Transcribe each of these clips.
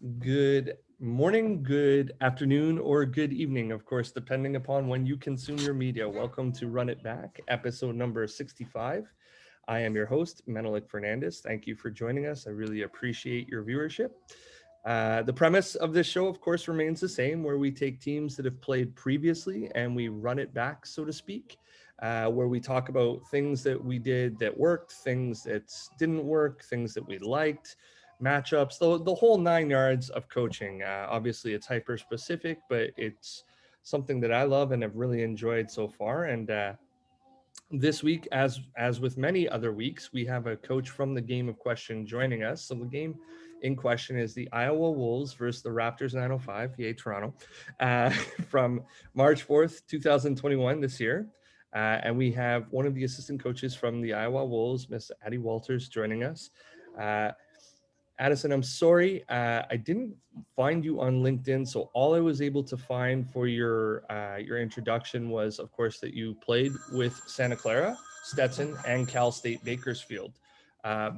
Good morning, good afternoon, or good evening, of course, depending upon when you consume your media. Welcome to Run It Back, episode number 65. I am your host, Menelik Fernandez. Thank you for joining us. I really appreciate your viewership. The premise of this show, of course, remains the same, where we take teams that have played previously and we run it back, so to speak, where we talk about things that we did that worked, things that didn't work, things that we liked, matchups, the whole 9 yards of coaching. Obviously, it's hyper specific, but it's something that I love and have really enjoyed so far. And this week, as with many other weeks, we have a coach from the game of question joining us. So the game in question is the Iowa Wolves versus the Raptors 905, yay Toronto, from March 4th, 2021 this year. And we have one of the assistant coaches from the Iowa Wolves, Miss Addi Walters, joining us. Addison, I'm sorry, I didn't find you on LinkedIn, so all I was able to find for your introduction was, of course, that you played with Santa Clara, Stetson, and Cal State Bakersfield.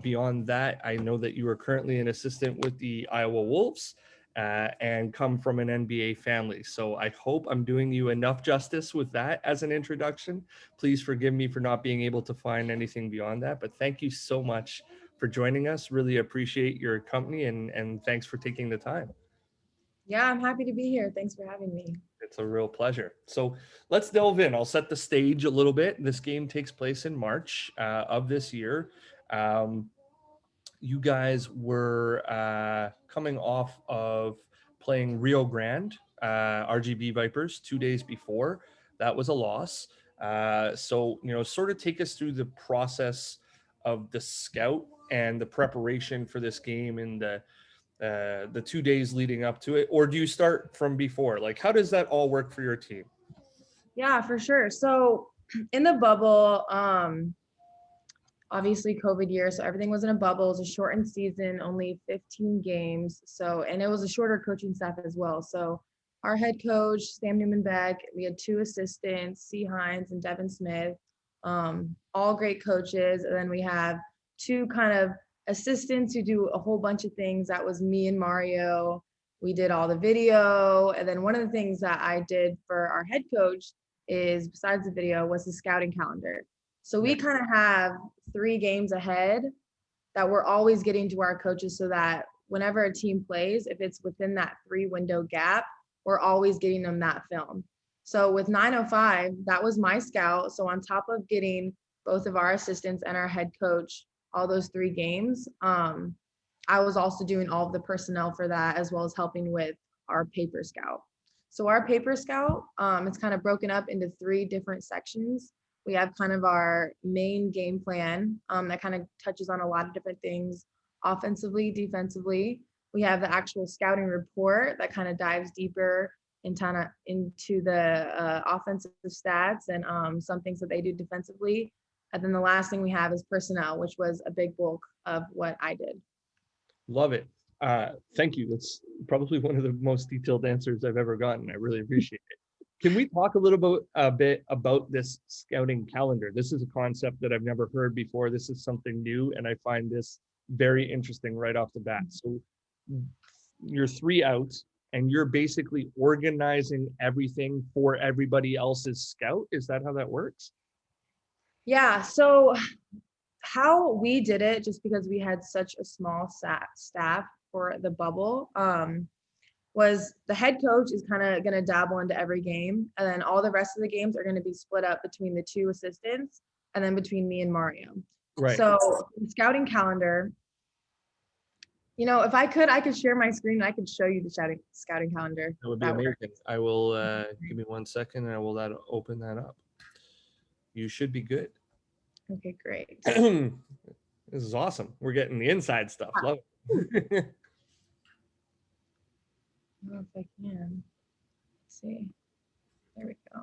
Beyond that, I know that you are currently an assistant with the Iowa Wolves and come from an NBA family. So I hope I'm doing you enough justice with that as an introduction. Please forgive me for not being able to find anything beyond that, but thank you so much for joining us. Really appreciate your company and thanks for taking the time. Yeah, I'm happy to be here. Thanks for having me. It's a real pleasure. So let's delve in. I'll set the stage a little bit. This game takes place in March of this year. You guys were coming off of playing Rio Grande, RGB Vipers, 2 days before. That was a loss. So, sort of take us through the process of the scout and the preparation for this game and the 2 days leading up to it. Or do you start from before? Like, how does that all work for your team? Yeah, for sure. So in the bubble, obviously COVID year, so everything was in a bubble. It was a shortened season, only 15 games. So, and it was a shorter coaching staff as well. So our head coach, Sam Newman-Beck, we had 2 assistants, C. Hines and Devin Smith, all great coaches. And then we have 2 kind of assistants who do a whole bunch of things. That was me and Mario. We did all the video. And then one of the things that I did for our head coach is, besides the video, was the scouting calendar. So we kind of have 3 games ahead that we're always getting to our coaches, so that whenever a team plays, if it's within that 3 window gap, we're always getting them that film. So with 905, that was my scout. So on top of getting both of our assistants and our head coach all those 3 games, I was also doing all of the personnel for that, as well as helping with our paper scout. So our paper scout, it's kind of broken up into 3 different sections. We have kind of our main game plan that kind of touches on a lot of different things, offensively, defensively. We have the actual scouting report that kind of dives deeper into the offensive stats and some things that they do defensively. And then the last thing we have is personnel, which was a big bulk of what I did. Love it. Thank you. That's probably one of the most detailed answers I've ever gotten. I really appreciate it. Can we talk a bit about this scouting calendar? This is a concept that I've never heard before. This is something new, and I find this very interesting right off the bat. So you're 3 out, and you're basically organizing everything for everybody else's scout. Is that how that works? Yeah, so how we did it, just because we had such a small staff for the bubble, was the head coach is kind of going to dabble into every game, and then all the rest of the games are going to be split up between the 2 assistants and then between me and Mario. Right. So the scouting calendar, if I could share my screen and I could show you the scouting calendar. That would be amazing. I will give me 1 second and I will open that up. You should be good. Okay, great. This is awesome. We're getting the inside stuff. Love it. I don't know if I can. Let's see. There we go.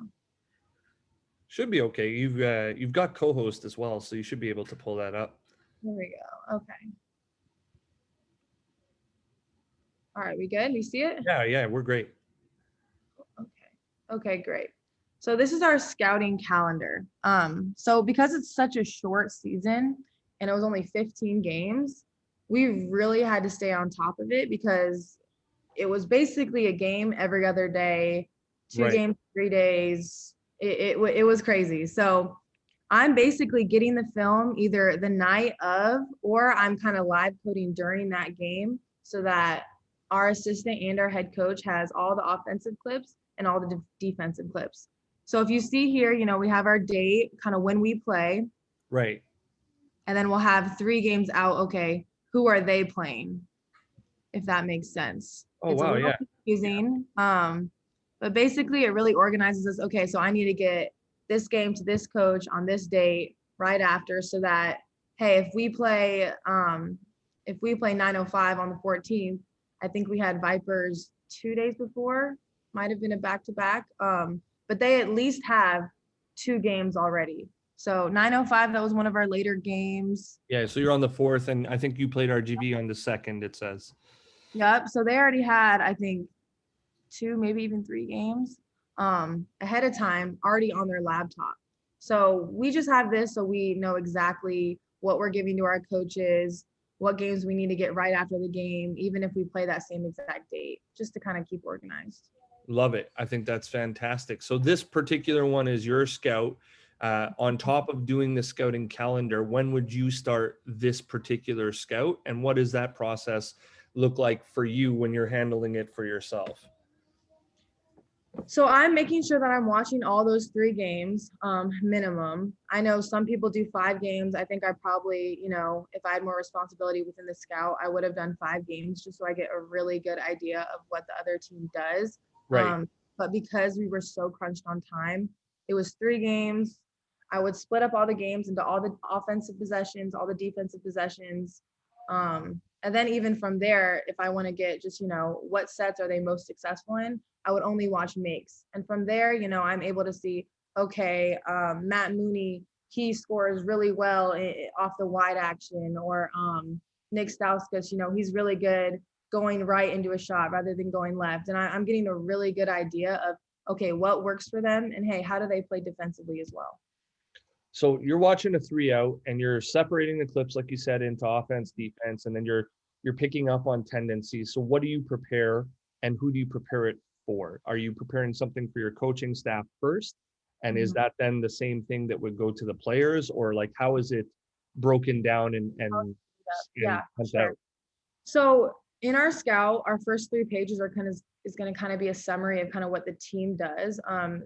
Should be okay. You've got co-host as well, so you should be able to pull that up. There we go. Okay. All right, we good? You see it? Yeah, we're great. Okay, great. So this is our scouting calendar. So because it's such a short season and it was only 15 games, we really had to stay on top of it, because it was basically a game every other day, two Right. games, 3 days. It was crazy. So I'm basically getting the film either the night of, or I'm kind of live coding during that game so that our assistant and our head coach has all the offensive clips and all the defensive clips. So if you see here, we have our date, kind of when we play, Right. and then we'll have 3 games out. Okay, who are they playing? If that makes sense. Oh, It's a wow. little Yeah. confusing. But basically it really organizes us. Okay, so I need to get this game to this coach on this date right after, so that, hey, if we play 9:05 on the 14th, I think we had Vipers 2 days before, might have been a back-to-back. But they at least have 2 games already. So 9:05, that was one of our later games. Yeah. So you're on the 4th, and I think you played RGV on the 2nd, it says. Yep. So they already had, I think, 2, maybe even 3 games ahead of time already on their laptop. So we just have this so we know exactly what we're giving to our coaches, what games we need to get right after the game, even if we play that same exact date, just to kind of keep organized. Love it. I think that's fantastic. So this particular one is your scout. On top of doing the scouting calendar, when would you start this particular scout, and what does that process look like for you when you're handling it for yourself? So I'm making sure that I'm watching all those 3 games minimum. I know some people do 5 games. I think I probably, if I had more responsibility within the scout, I would have done 5 games just so I get a really good idea of what the other team does. Right. But because we were so crunched on time, it was 3 games. I would split up all the games into all the offensive possessions, all the defensive possessions. And then even from there, if I want to get just, what sets are they most successful in, I would only watch makes. And from there, I'm able to see, okay, Matt Mooney, he scores really well off the wide action, or Nick Stauskas, he's really good going right into a shot rather than going left. And I'm getting a really good idea of, okay, what works for them, and hey, how do they play defensively as well? So you're watching a 3-out, and you're separating the clips, like you said, into offense, defense, and then you're picking up on tendencies. So what do you prepare, and who do you prepare it for? Are you preparing something for your coaching staff first? And is that then the same thing that would go to the players, or like how is it broken down and Yeah, sent sure. out? So in our scout, our first 3 pages is going to kind of be a summary of kind of what the team does.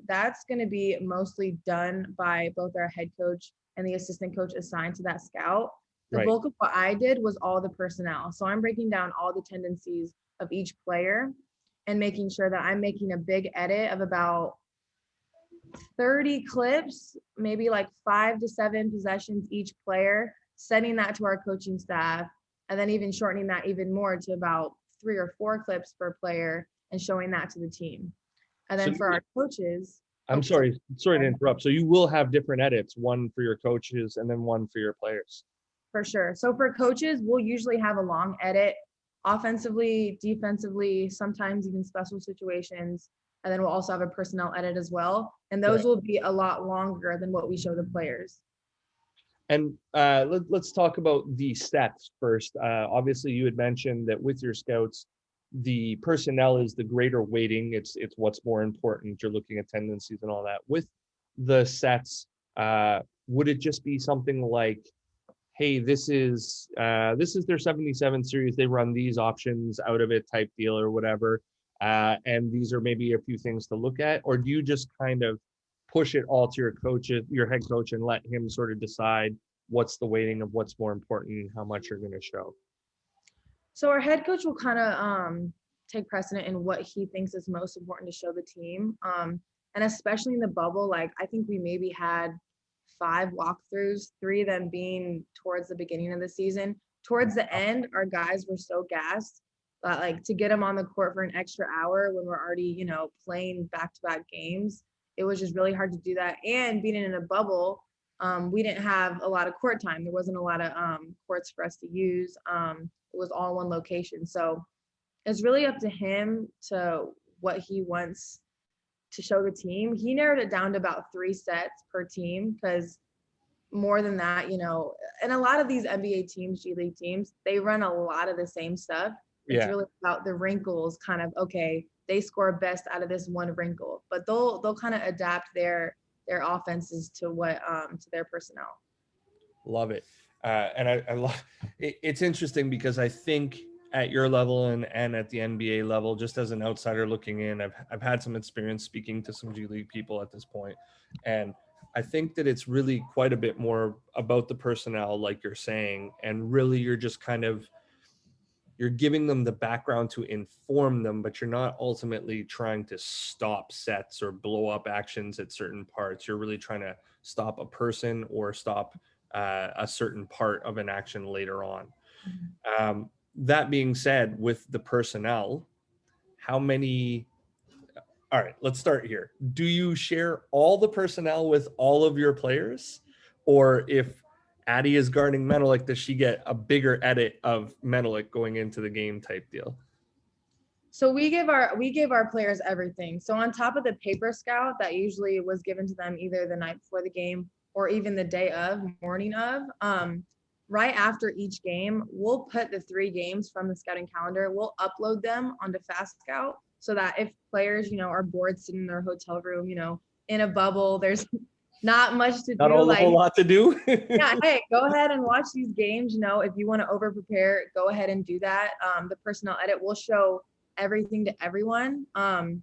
That's going to be mostly done by both our head coach and the assistant coach assigned to that scout. The Right. bulk of what I did was all the personnel. So I'm breaking down all the tendencies of each player and making sure that I'm making a big edit of about 30 clips, maybe like 5 to 7 possessions each player, sending that to our coaching staff, and then even shortening that even more to about 3 or 4 clips per player and showing that to the team. And then So for our coaches, I'm sorry to interrupt. So you will have different edits, one for your coaches and then one for your players. for sure. So for coaches, we'll usually have a long edit, offensively, defensively, sometimes even special situations. And then we'll also have a personnel edit as well. And those Right. will be a lot longer than what we show the players. And let's talk about the stats first. Obviously, you had mentioned that with your scouts, the personnel is the greater weighting. It's what's more important. You're looking at tendencies and all that. With the sets, would it just be something like, hey, this is their 77 series. They run these options out of it type deal or whatever. And these are maybe a few things to look at, or do you just kind of push it all to your head coach, and let him sort of decide what's the weighting of what's more important and how much you're going to show? So our head coach will kind of take precedent in what he thinks is most important to show the team. And especially in the bubble, like I think we maybe had 5 walkthroughs, 3 of them being towards the beginning of the season. Towards the end, our guys were so gassed that like to get them on the court for an extra hour when we're already, playing back-to-back games, it was just really hard to do that. And being in a bubble, we didn't have a lot of court time. There wasn't a lot of courts for us to use. It was all one location. So it's really up to him to what he wants to show the team. He narrowed it down to about 3 sets per team, because more than that, and a lot of these NBA teams, G League teams, they run a lot of the same stuff. It's Yeah. really about the wrinkles, kind of, okay, they score best out of this one wrinkle, but they'll kind of adapt their offenses to what to their personnel. Love it. And I love it's interesting because I think at your level and at the NBA level, just as an outsider looking in, I've had some experience speaking to some G League people at this point, and I think that it's really quite a bit more about the personnel, like you're saying, and really you're just kind of you're giving them the background to inform them, but you're not ultimately trying to stop sets or blow up actions at certain parts. You're really trying to stop a person or stop a certain part of an action later on. Mhm. That being said, with the personnel, how many? All right, let's start here. Do you share all the personnel with all of your players? Or if Addi is guarding Menelik, does she get a bigger edit of Menelik going into the game type deal? So we give our players everything. So on top of the paper scout that usually was given to them either the night before the game or even the day of, morning of, right after each game, we'll put the 3 games from the scouting calendar. We'll upload them onto Fast Scout so that if players, are bored sitting in their hotel room, in a bubble, there's not much to Not do. a whole Like, lot to do. yeah, hey, go ahead and watch these games. If you want to over prepare, go ahead and do that. The personnel edit will show everything to everyone. I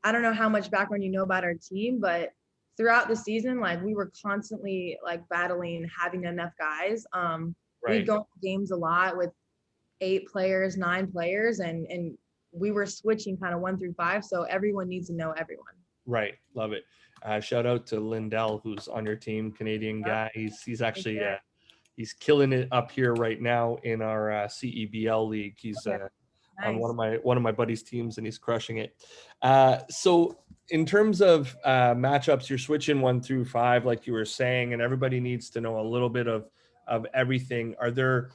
don't know how much background you know about our team, but throughout the season, like, we were constantly like battling having enough guys. We'd Right, go to games a lot with 8 players, 9 players, and we were switching kind of 1 through 5. So everyone needs to know everyone. right. Love it. Shout out to Lindell, who's on your team, Canadian Yep. guy. He's actually Yeah. he's killing it up here right now in our CEBL league. He's Yeah. on Nice. one of my buddies' teams, and he's crushing it. So in terms of matchups, you're switching 1 through 5, like you were saying, and everybody needs to know a little bit of everything. Are there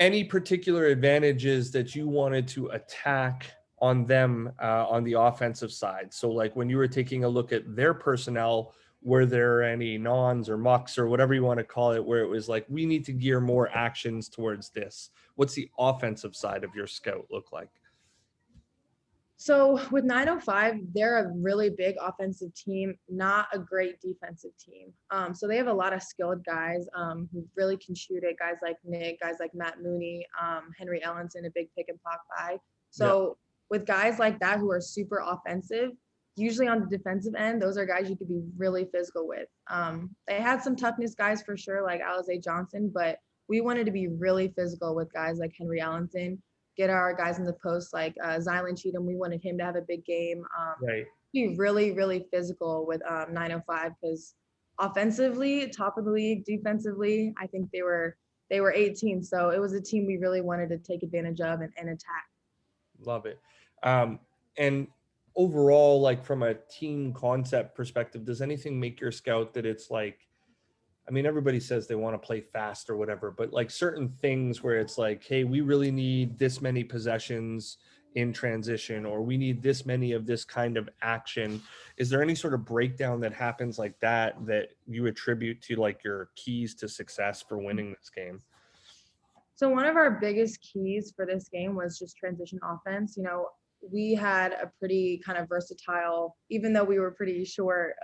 any particular advantages that you wanted to attack on them on the offensive side? So, like when you were taking a look at their personnel, were there any nons or mucks or whatever you want to call it, where it was like, we need to gear more actions towards this? What's the offensive side of your scout look like? So with 905, they're a really big offensive team, not a great defensive team. So they have a lot of skilled guys who really can shoot it. Guys like Nick, guys like Matt Mooney, Henry Ellenson, a big pick and pop guy. Yeah, So with guys like that who are super offensive, usually on the defensive end, those are guys you could be really physical with. They had some toughness guys for sure, like Alize Johnson, but we wanted to be really physical with guys like Henry Ellenson, get our guys in the post like Zylan Cheatham. We wanted him to have a big game. right. Be really, really physical with 905 because offensively, top of the league, defensively, I think they were 18. So it was a team we really wanted to take advantage of and attack. Love it. And overall, like from a team concept perspective, does anything make your scout that it's like, I mean, everybody says they want to play fast or whatever, but like certain things where it's like, hey, we really need this many possessions in transition, or we need this many of this kind of action. Is there any sort of breakdown that happens like that that you attribute to like your keys to success for winning this game? So one of our biggest keys for this game was just transition offense. We had a pretty kind of versatile, even though we were pretty short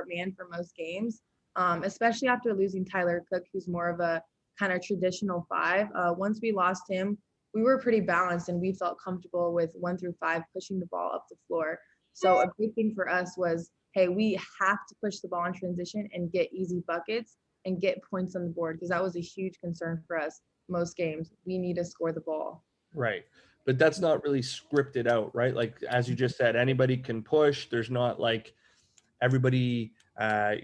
man for most games, especially after losing Tyler Cook, who's more of a kind of traditional 5. Once we lost him, we were pretty balanced and we felt comfortable with 1 through 5 pushing the ball up the floor. So a big thing for us was, hey, we have to push the ball in transition and get easy buckets and get points on the board because that was a huge concern for us most games. We need to score the ball. Right. But that's not really scripted out, right? Like, as you just said, anybody can push. There's not like everybody,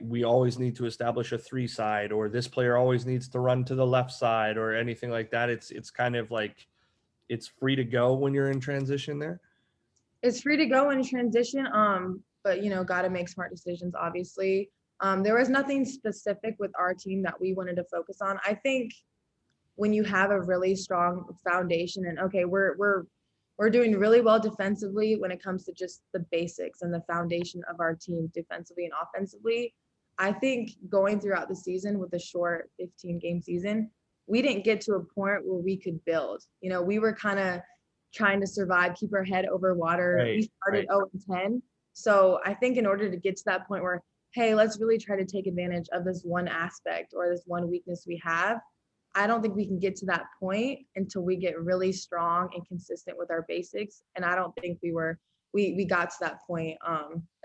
we always need to establish a 3 side, or this player always needs to run to the left side or anything like that. It's kind of like, it's free to go when you're in transition there. It's free to go in transition, but got to make smart decisions, obviously. There was nothing specific with our team that we wanted to focus on. I think when you have a really strong foundation and okay, we're doing really well defensively when it comes to just the basics and the foundation of our team defensively and offensively. I think going throughout the season with a short 15-game season, we didn't get to a point where we could build. We were kind of trying to survive, keep our head over water. Right, We started right. 0-10. So I think in order to get to that point where, hey, let's really try to take advantage of this one aspect or this one weakness we have, I don't think we can get to that point until we get really strong and consistent with our basics. And I don't think we got to that point,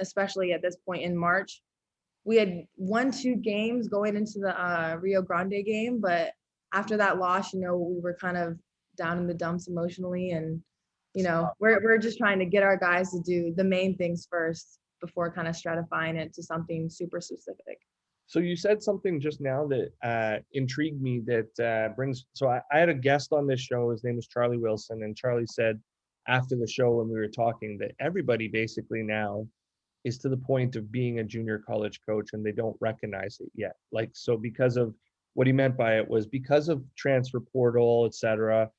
especially at this point in March. We had won 2 games going into the Rio Grande game, but after that loss, we were kind of down in the dumps emotionally, and we're just trying to get our guys to do the main things first before kind of stratifying it to something super specific. So you said something just now that intrigued me that so I had a guest on this show. His name was Charlie Wilson, and Charlie said after the show when we were talking that everybody basically now is to the point of being a junior college coach and they don't recognize it yet. Like, so because of what he meant by it was because of transfer portal, et cetera,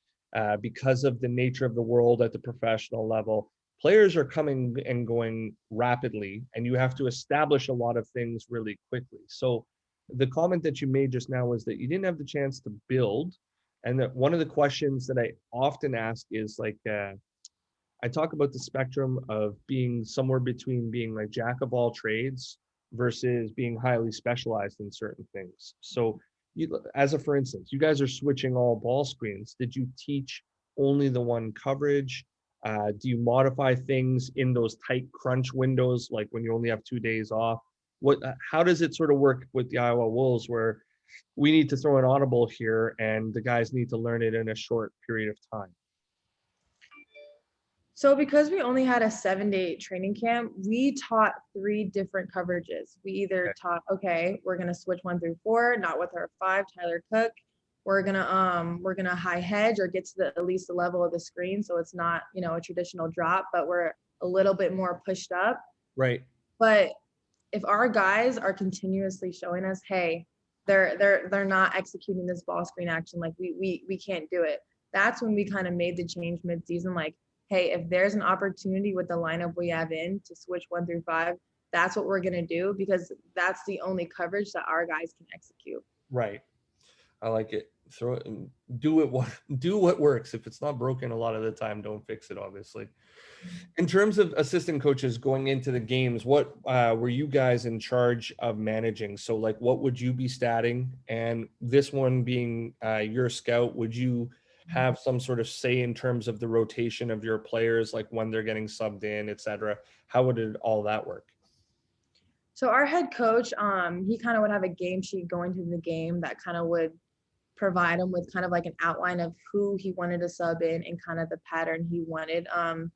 because of the nature of the world at the professional level, players are coming and going rapidly, and you have to establish a lot of things really quickly. So the comment that you made just now was that you didn't have the chance to build. And that one of the questions that I often ask is like, I talk about the spectrum of being somewhere between being like jack of all trades versus being highly specialized in certain things. So as a for instance, you guys are switching all ball screens. Did you teach only the one coverage? Do you modify things in those tight crunch windows, like when you only have 2 days off? How does it sort of work with the Iowa Wolves where we need to throw an audible here and the guys need to learn it in a short period of time? So because we only had a 7-day training camp, we taught 3 different coverages. We either taught, okay, we're gonna switch 1 through 4, not with our 5, Tyler Cook. We're gonna high hedge or get to at least the level of the screen, so it's not a traditional drop, but we're a little bit more pushed up. Right. But if our guys are continuously showing us, hey, they're not executing this ball screen action, like we can't do it. That's when we kind of made the change mid-season, like, hey, if there's an opportunity with the lineup we have in to switch 1 through 5, that's what we're gonna do, because that's the only coverage that our guys can execute. Right. I like it. Throw it and do what works. If it's not broken a lot of the time, don't fix it, obviously. In terms of assistant coaches going into the games, what were you guys in charge of managing? So like what would you be statting? And this one being your scout, would you have some sort of say in terms of the rotation of your players, like when they're getting subbed in, et cetera? How would all that work? So our head coach, he kind of would have a game sheet going to the game that kind of would provide him with kind of like an outline of who he wanted to sub in and kind of the pattern he wanted,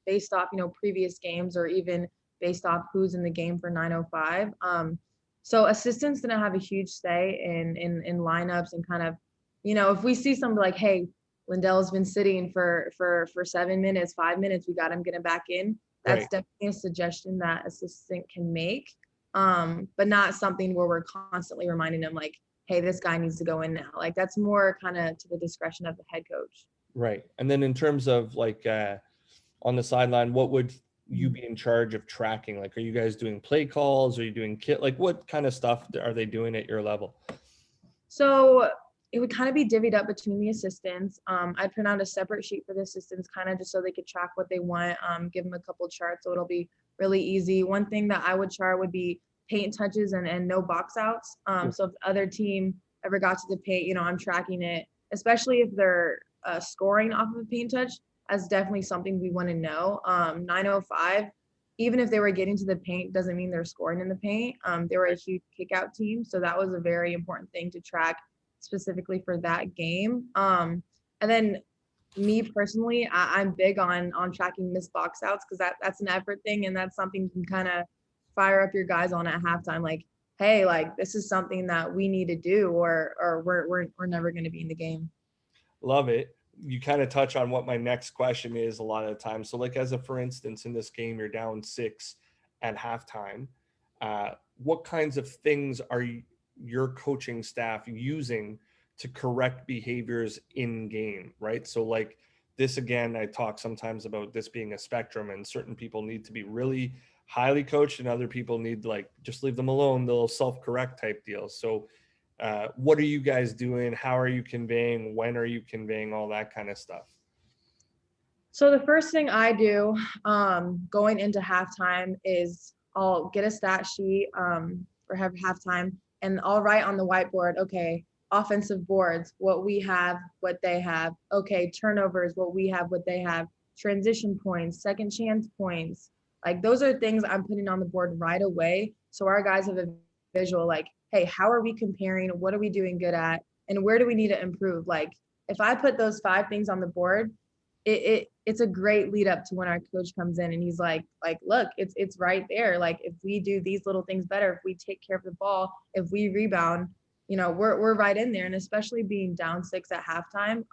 based off previous games or even based off who's in the game for 905. So assistants didn't have a huge say in lineups and kind of, if we see something like, hey, Lindell's been sitting for 7 minutes, 5 minutes, we got him getting back in. That's Right. definitely a suggestion that assistant can make, but not something where we're constantly reminding them like, hey, this guy needs to go in now. Like that's more kind of to the discretion of the head coach. Right. And then in terms of like on the sideline, what would you be in charge of tracking? Like, are you guys doing play calls? Are you doing kit? Like, what kind of stuff are they doing at your level? So it would kind of be divvied up between the assistants. I'd print out a separate sheet for the assistants, kind of just so they could track what they want, give them a couple charts. So it'll be really easy. One thing that I would chart would be paint touches and no box outs. So if the other team ever got to the paint, I'm tracking it, especially if they're scoring off of a paint touch. That's definitely something we want to know. 905, even if they were getting to the paint, doesn't mean they're scoring in the paint. They were a huge kick-out team, so that was a very important thing to track specifically for that game. And then me personally, I'm big on tracking missed box outs, because that's an effort thing, and that's something you can kind of fire up your guys on at halftime. Like, hey, like this is something that we need to do, or we're never going to be in the game. Love it. You kind of touch on what my next question is a lot of the time. So like as a for instance, in this game, you're down 6 at halftime. What kinds of things are your coaching staff using to correct behaviors in game, right? So like this, again, I talk sometimes about this being a spectrum, and certain people need to be really highly coached and other people need to like just leave them alone, they'll self-correct type deals. So What are you guys doing? How are you conveying? When are you conveying? All that kind of stuff. So the first thing I do going into halftime is I'll get a stat sheet for halftime, and I'll write on the whiteboard, okay, offensive boards, what we have, what they have. Okay, turnovers, what we have, what they have. Transition points, second chance points. Like those are things I'm putting on the board right away. So our guys have a visual like, hey, how are we comparing? What are we doing good at? And where do we need to improve? Like if I put those 5 things on the board, it's a great lead up to when our coach comes in and he's like look, it's right there. Like if we do these little things better, if we take care of the ball, if we rebound, we're right in there. And especially being down 6 at halftime,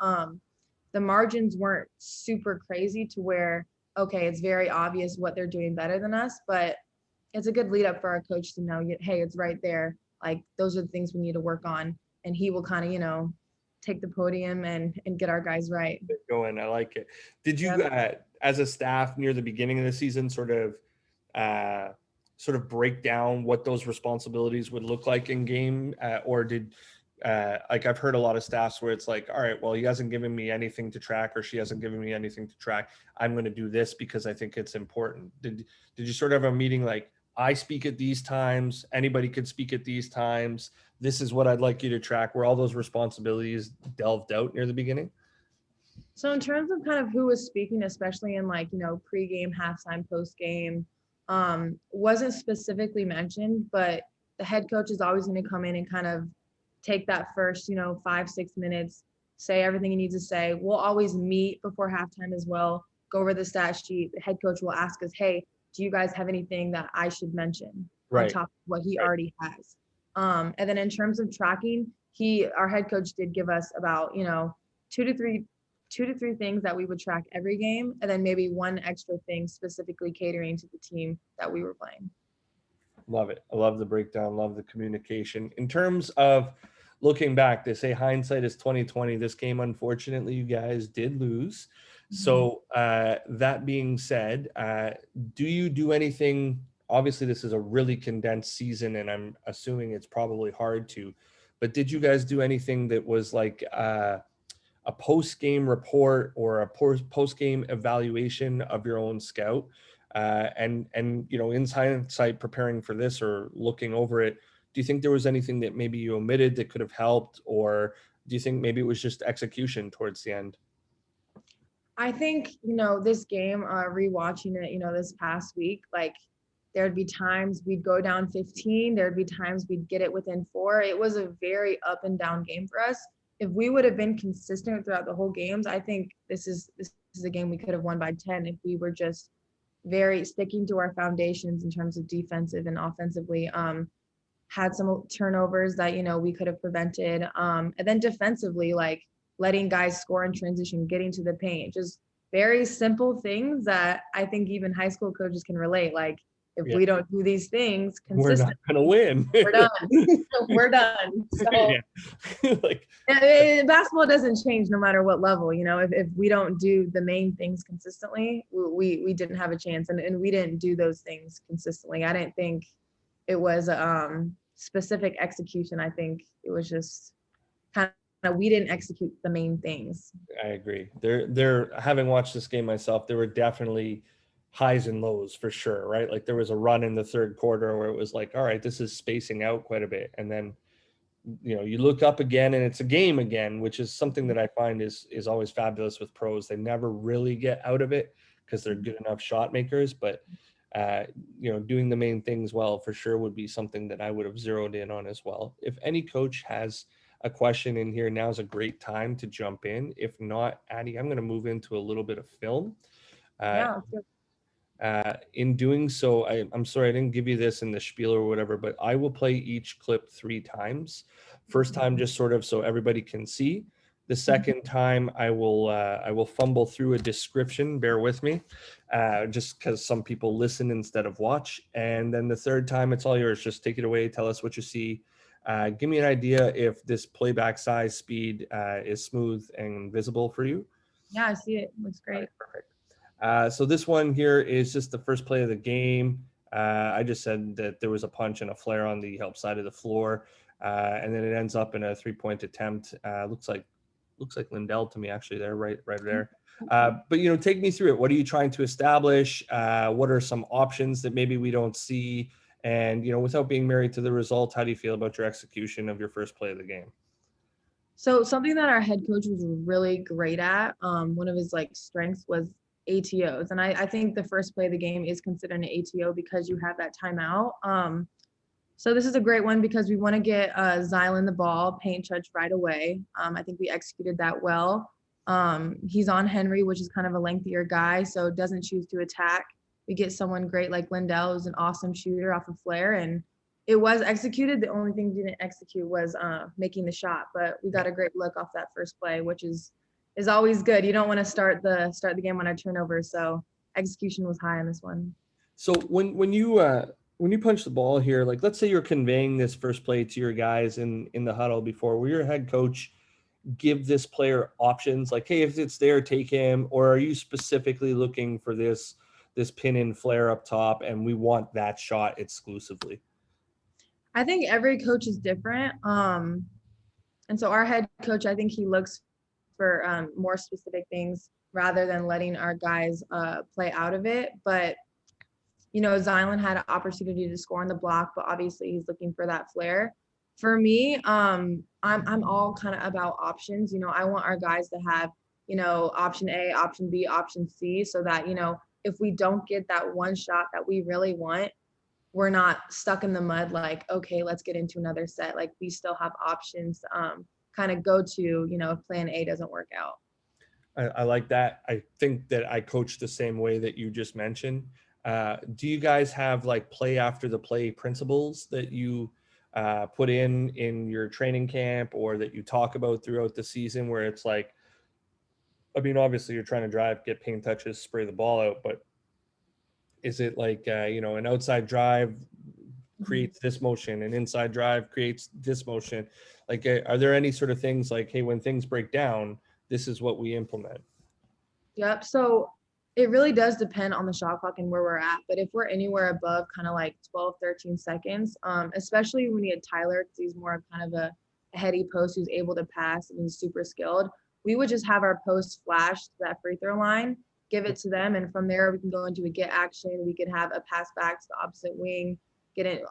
the margins weren't super crazy to where, okay, it's very obvious what they're doing better than us, but it's a good lead up for our coach to know, hey, it's right there. Like those are the things we need to work on. And he will kind of, take the podium and get our guys right. Going, I like it. Did you, Yep. as a staff near the beginning of the season, sort of break down what those responsibilities would look like in game, or did like I've heard a lot of staffs where it's like, all right, well, he hasn't given me anything to track, or she hasn't given me anything to track. I'm going to do this because I think it's important. Did you sort of have a meeting like, I speak at these times, anybody could speak at these times, this is what I'd like you to track, where all those responsibilities delved out near the beginning? So in terms of kind of who was speaking, especially in like, pregame, halftime, postgame, wasn't specifically mentioned, but the head coach is always going to come in and kind of take that first, 5-6 minutes, say everything he needs to say. We'll always meet before halftime as well, go over the stat sheet. The head coach will ask us, hey, do you guys have anything that I should mention on Right. top of what he Right. already has? And then in terms of tracking, our head coach did give us about, two to three two to three things that we would track every game, and then maybe one extra thing specifically catering to the team that we were playing. Love it. I love the breakdown. Love the communication. In terms of looking back, they say hindsight is 2020. This game, unfortunately, you guys did lose. So that being said, do you do anything? Obviously, this is a really condensed season, and I'm assuming it's probably hard to. But did you guys do anything that was like a post-game report or a post-game evaluation of your own scout, and in hindsight, preparing for this or looking over it, do you think there was anything that maybe you omitted that could have helped, or do you think maybe it was just execution towards the end? I think, this game, rewatching it, this past week, like there'd be times we'd go down 15, there'd be times we'd get it within 4. It was a very up and down game for us. If we would have been consistent throughout the whole games, I think this is a game we could have won by 10 if we were just very sticking to our foundations in terms of defensive and offensively. Had some turnovers that, we could have prevented. And then defensively, like letting guys score in transition, getting to the paint, just very simple things that I think even high school coaches can relate. Like if Yeah, we don't do these things we're not consistently, gonna win. we're done. We're done. So Yeah. Like basketball doesn't change no matter what level. If we don't do the main things consistently, we didn't have a chance, and we didn't do those things consistently. I didn't think it was specific execution. I think it was just kind of we didn't execute the main things. I agree. There, having watched this game myself, there were definitely highs and lows for sure, right? Like there was a run in the third quarter where it was like, all right, this is spacing out quite a bit. And then, you look up again and it's a game again, which is something that I find is always fabulous with pros. They never really get out of it because they're good enough shot makers, but doing the main things well for sure would be something that I would have zeroed in on as well. If any coach has a question in here, now's a great time to jump in. If not, Addi, I'm going to move into a little bit of film. Uh, Yeah. in doing so, I'm sorry I didn't give you this in the spiel or whatever, but I will play each clip 3 times. First time, just sort of so everybody can see. The second time, I will fumble through a description. Bear with me, just because some people listen instead of watch. And then the third time, it's all yours. Just take it away. Tell us what you see. Give me an idea if this playback size speed is smooth and visible for you. Yeah, I see it. Looks great. Right, perfect. So this one here is just the first play of the game. I just said that there was a punch and a flare on the help side of the floor. and then it ends up in a 3-point attempt. Looks like Lindell to me, actually, there, right there. But, take me through it. What are you trying to establish? What are some options that maybe we don't see? And, without being married to the result, how do you feel about your execution of your first play of the game? So something that our head coach was really great at, one of his strengths was ATOs. And I think the first play of the game is considered an ATO because you have that timeout. So this is a great one because we want to get Zylan the ball, paint touch right away. I think we executed that well. He's on Henry, which is kind of a lengthier guy, so doesn't choose to attack. We get someone great like Lindell, who's an awesome shooter off a flare, and it was executed. The only thing we didn't execute was making the shot, but we got a great look off that first play, which is always good. You don't want to start the game on a turnover, so execution was high on this one. So when you punch the ball here, let's say you're conveying this first play to your guys in the huddle before, will your head coach give this player options like, hey, if it's there, take him? Or are you specifically looking for this pin in flare up top and we want that shot exclusively? I think every coach is different. And so our head coach, I think he looks for more specific things rather than letting our guys play out of it. But, Zylan had an opportunity to score on the block, but obviously he's looking for that flare. For me, I'm all kind of about options. I want our guys to have, option A, option B, option C, so that, if we don't get that one shot that we really want, we're not stuck in the mud like, okay, let's get into another set. Like, we still have options kind of go to, if plan A doesn't work out. I like that. I think that I coach the same way that you just mentioned. Do you guys have play after the play principles that you put in your training camp or that you talk about throughout the season where it's obviously you're trying to drive, get paint touches, spray the ball out, but is it an outside drive creates this motion, an inside drive creates this motion? Are there any sort of things hey, when things break down, this is what we implement? Yep. So it really does depend on the shot clock and where we're at. But if we're anywhere above kind of 12, 13 seconds, especially when you get Tyler, because he's more of kind of a heady post who's able to pass and he's super skilled, we would just have our post flash to that free throw line, give it to them. And from there, we can go into a get action. We could have a pass back to the opposite wing,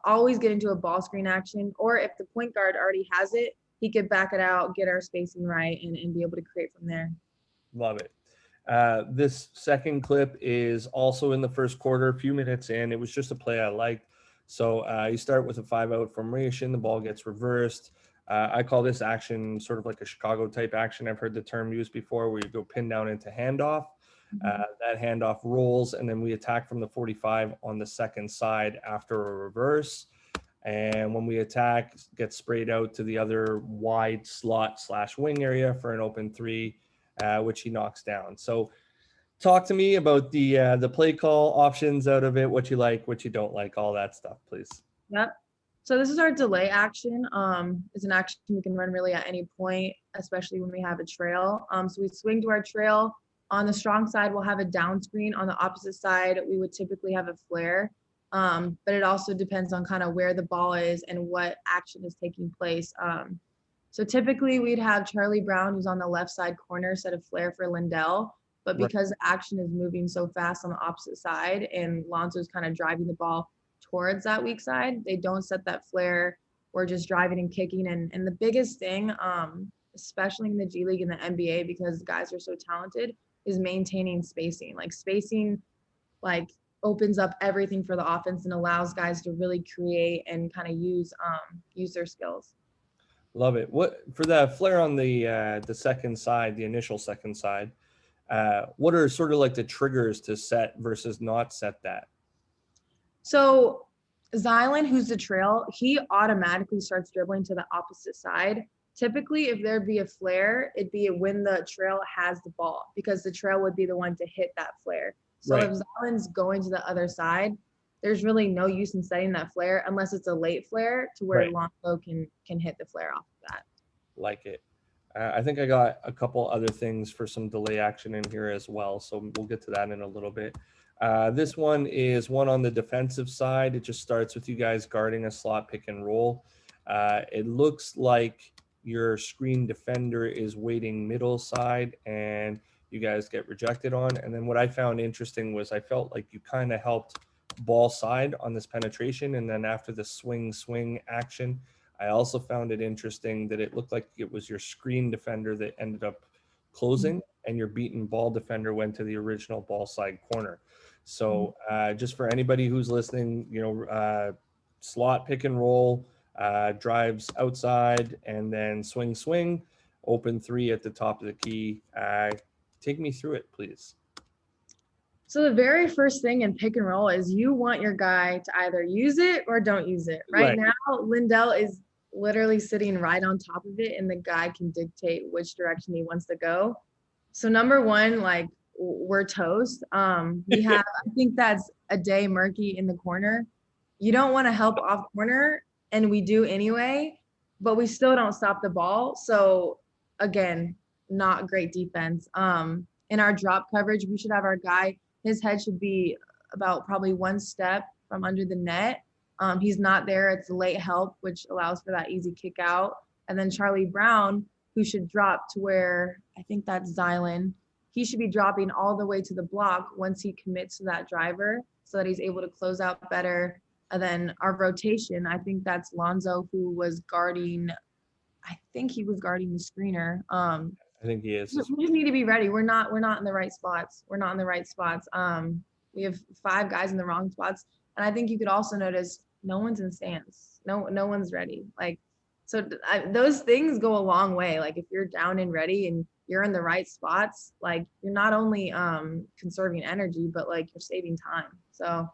always get into a ball screen action. Or if the point guard already has it, he could back it out, get our spacing right, and be able to create from there. Love it. This second clip is also in the first quarter, a few minutes in. It was just a play I liked. So you start with a 5-out formation. The ball gets reversed. I call this action sort of like a Chicago type action. I've heard the term used before where you go pin down into handoff. That handoff rolls, and then we attack from the 45 on the second side after a reverse. And when we attack, get sprayed out to the other wide slot / wing area for an open three, which he knocks down. So talk to me about the play call options out of it, what you like, what you don't like, all that stuff, please. Yep. So this is our delay action. It's an action we can run really at any point, especially when we have a trail. So we swing to our trail. On the strong side, we'll have a down screen. On the opposite side, we would typically have a flare. But it also depends on kind of where the ball is and what action is taking place. So typically we'd have Charlie Brown, who's on the left side corner, set a flare for Lindell. But because action is moving so fast on the opposite side and Lonzo's kind of driving the ball towards that weak side, they don't set that flare. We're just driving and kicking. And the biggest thing, especially in the G League and the NBA, because guys are so talented, is maintaining spacing. Spacing opens up everything for the offense and allows guys to really create and kind of use their skills. Love it. What for that flare on the second side, the initial second side? What are sort of the triggers to set versus not set that? So Zylan, who's the trail, he automatically starts dribbling to the opposite side. Typically, if there'd be a flare, it'd be when the trail has the ball, because the trail would be the one to hit that flare. So if Zylan's going to the other side, there's really no use in setting that flare unless it's a late flare to where Lonzo can hit the flare off of that. Like it. I think I got a couple other things for some delay action in here as well, so we'll get to that in a little bit. This one is one on the defensive side. It just starts with you guys guarding a slot pick and roll. It looks like your screen defender is waiting middle side and you guys get rejected on. And then what I found interesting was I felt like you kind of helped ball side on this penetration. And then after the swing action, I also found it interesting that it looked like it was your screen defender that ended up closing and your beaten ball defender went to the original ball side corner. So just for anybody who's listening, slot pick and roll, drives outside and then swing, open three at the top of the key. Take me through it, please. So the very first thing in pick and roll is you want your guy to either use it or don't use it. Right now, Lindell is literally sitting right on top of it, and the guy can dictate which direction he wants to go. So number one, like, we're toast. We have, I think that's Addi Murky in the corner. You don't want to help off corner, and we do anyway, but we still don't stop the ball. So again, not great defense. In our drop coverage, we should have our guy, his head should be about probably one step from under the net. He's not there. It's late help, which allows for that easy kick out. And then Charlie Brown, who should drop to where, I think that's Zylan, he should be dropping all the way to the block once he commits to that driver so that he's able to close out better. And then our rotation, I think that's Lonzo, who was guarding, I think he was guarding the screener. I think he is. We just need to be ready. We're not in the right spots. We have 5 guys in the wrong spots. And I think you could also notice no one's in stance. No one's ready. Like, so those things go a long way. Like if you're down and ready and you're in the right spots, like you're not only conserving energy, but like you're saving time. So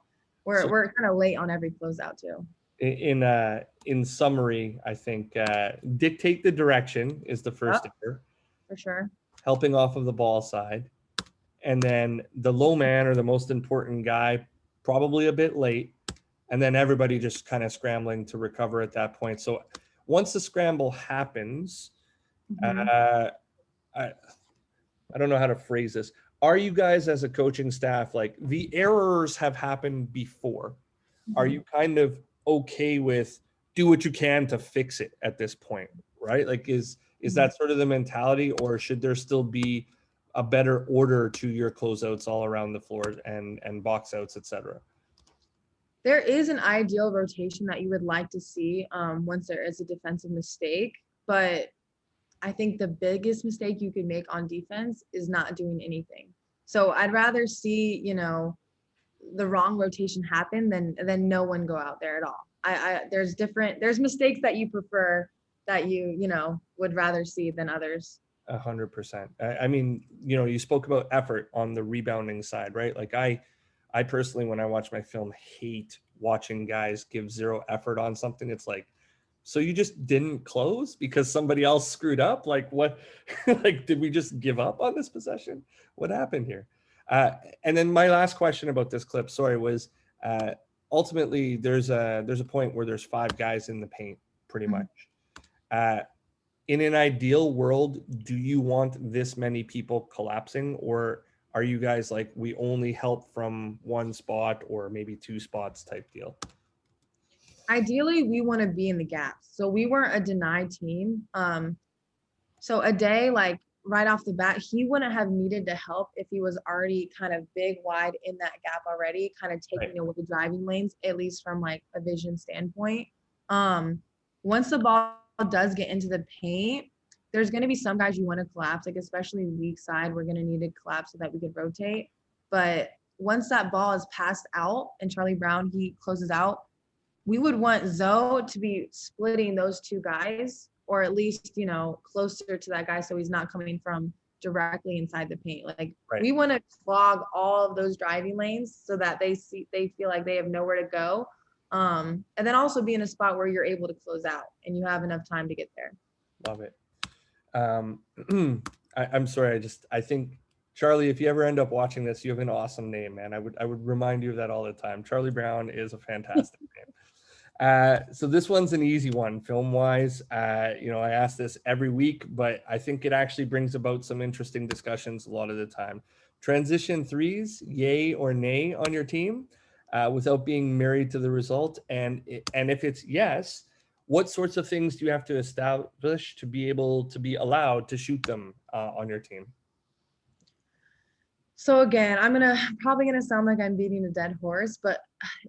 we're kind of late on every closeout too. In summary, I think dictate the direction is the first error. For sure. Helping off of the ball side. And then the low man or the most important guy, probably a bit late. And then everybody just kind of scrambling to recover at that point. So once the scramble happens, I don't know how to phrase this. Are you guys as a coaching staff, like the errors have happened before? Are you kind of okay with do what you can to fix it at this point, right? Like is that sort of the mentality, or should there still be a better order to your closeouts all around the floor and box outs, etc.? There is an ideal rotation that you would like to see once there is a defensive mistake, but I think the biggest mistake you can make on defense is not doing anything. So I'd rather see, the wrong rotation happen than no one go out there at all. There's mistakes that you prefer that you would rather see than others. 100%. I mean, you spoke about effort on the rebounding side, right? Like I personally, when I watch my film, hate watching guys give zero effort on something. It's like, so you just didn't close because somebody else screwed up? Like what? Like, did we just give up on this possession? What happened here? And then my last question about this clip, was ultimately there's a point where there's 5 guys in the paint, pretty much. In an ideal world, do you want this many people collapsing, or are you guys like, we only help from one spot or maybe 2 spots type deal? Ideally, we want to be in the gaps. So we weren't a denied team. So Addi, like right off the bat, he wouldn't have needed to help if he was already kind of big, wide in that gap already, kind of taking away the driving lanes, at least from like a vision standpoint. Once the ball does get into the paint, there's going to be some guys you want to collapse, like especially weak side, we're going to need to collapse so that we can rotate. But once that ball is passed out and Charlie Brown, he closes out, we would want Zoe to be splitting those 2 guys, or at least, closer to that guy so he's not coming from directly inside the paint. Like we want to clog all of those driving lanes so that they feel like they have nowhere to go. And then also be in a spot where you're able to close out and you have enough time to get there. Love it. I'm sorry. I think, Charlie, if you ever end up watching this, you have an awesome name, man. I would remind you of that all the time. Charlie Brown is a fantastic name. So this one's an easy one film wise. I ask this every week, but I think it actually brings about some interesting discussions a lot of the time. Transition threes, yay or nay on your team, without being married to the result. And if it's yes, what sorts of things do you have to establish to be able to be allowed to shoot them on your team? So again, probably gonna sound like I'm beating a dead horse, but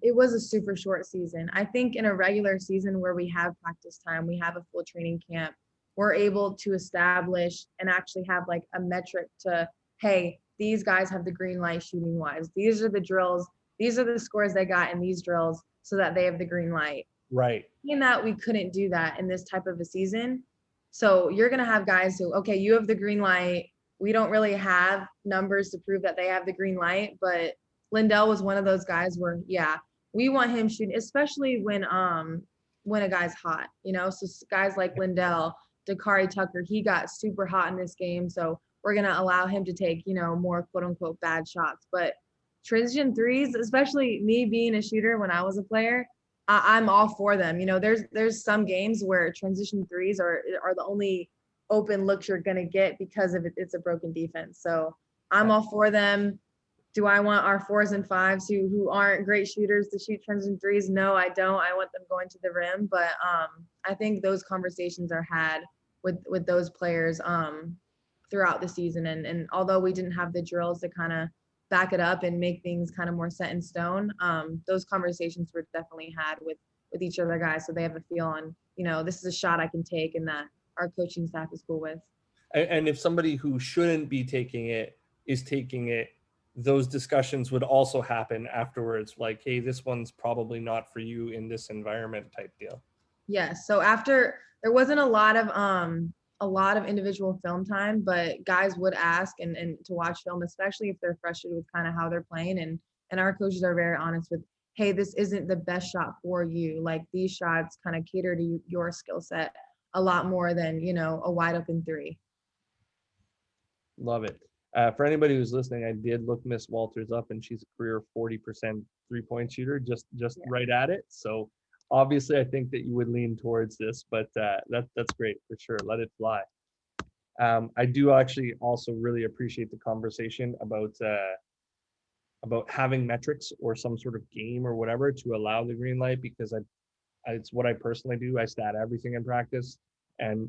it was a super short season. I think in a regular season where we have practice time, we have a full training camp, we're able to establish and actually have like a metric to, hey, these guys have the green light shooting wise. These are the drills, these are the scores they got in these drills so that they have the green light. Right. In that we couldn't do that in this type of a season. So you're gonna have guys who, okay, you have the green light. We don't really have numbers to prove that they have the green light, but Lindell was one of those guys where, yeah, we want him shooting, especially when a guy's hot, you know. So guys like Lindell, Dakari Tucker, he got super hot in this game, so we're gonna allow him to take, you know, more quote unquote bad shots. But transition threes, especially me being a shooter when I was a player, I'm all for them. You know, there's some games where transition threes are the only open looks you're gonna get because of it's a broken defense. So I'm all for them. Do I want our 4s and 5s who aren't great shooters to shoot transition threes? No, I don't. I want them going to the rim. But I think those conversations are had with those players throughout the season. And although we didn't have the drills to kind of back it up and make things kind of more set in stone, those conversations were definitely had with each other guys, so they have a feel on, you know, this is a shot I can take and that our coaching staff is cool with. And if somebody who shouldn't be taking it is taking it, those discussions would also happen afterwards, like, hey, this one's probably not for you in this environment type deal. Yes. So after, there wasn't a lot of individual film time, but guys would ask and to watch film, especially if they're frustrated with kind of how they're playing. And our coaches are very honest with, hey, this isn't the best shot for you. Like these shots kind of cater to your skill set a lot more than, you know, a wide open three. Love it. For anybody who's listening, I did look Miss Walters up, and she's a career 40% 3-point shooter, just right at it. So obviously, I think that you would lean towards this, but that's great for sure. Let it fly. I do actually also really appreciate the conversation about having metrics or some sort of game or whatever to allow the green light, because it's what I personally do. I stat everything in practice, and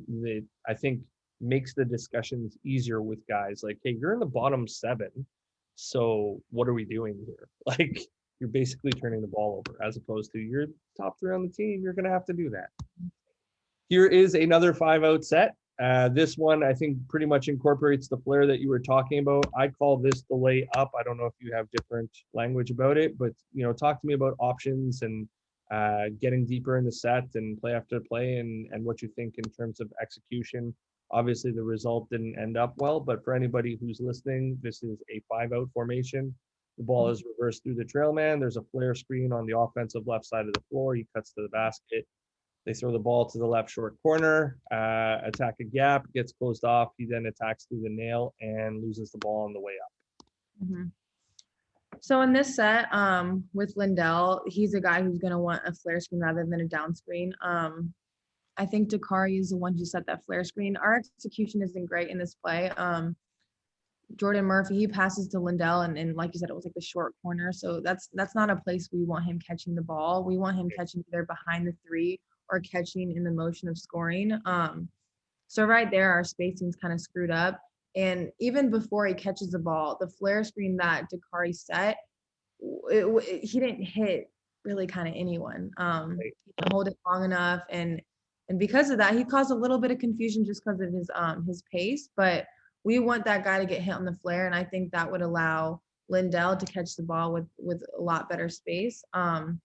I think makes the discussions easier with guys. Like, hey, you're in the bottom 7, so what are we doing here? Like, you're basically turning the ball over, as opposed to you're top 3 on the team. You're gonna have to do that. Here is another 5-out set. This one, I think, pretty much incorporates the flair that you were talking about. I call this the lay up. I don't know if you have different language about it, but, you know, talk to me about options and getting deeper in the set and play after play, and what you think in terms of execution. Obviously, the result didn't end up well, but for anybody who's listening, this is a 5-out formation. The ball is reversed through the trail man. There's a flare screen on the offensive left side of the floor. He cuts to the basket. They throw the ball to the left short corner, attack a gap, gets closed off. He then attacks through the nail and loses the ball on the way up. Mm-hmm. So in this set, with Lindell, he's a guy who's going to want a flare screen rather than a down screen. I think Dakari is the one who set that flare screen. Our execution isn't great in this play. Jordan Murphy, he passes to Lindell, and like you said, it was like the short corner. So that's not a place we want him catching the ball. We want him catching either behind the 3 or catching in the motion of scoring. So right there, our spacing's kind of screwed up. And even before he catches the ball, the flare screen that Dakari set, he didn't hit really kind of anyone. He didn't hold it long enough, and because of that, he caused a little bit of confusion just because of his pace. But we want that guy to get hit on the flare, and I think that would allow Lindell to catch the ball with a lot better space. And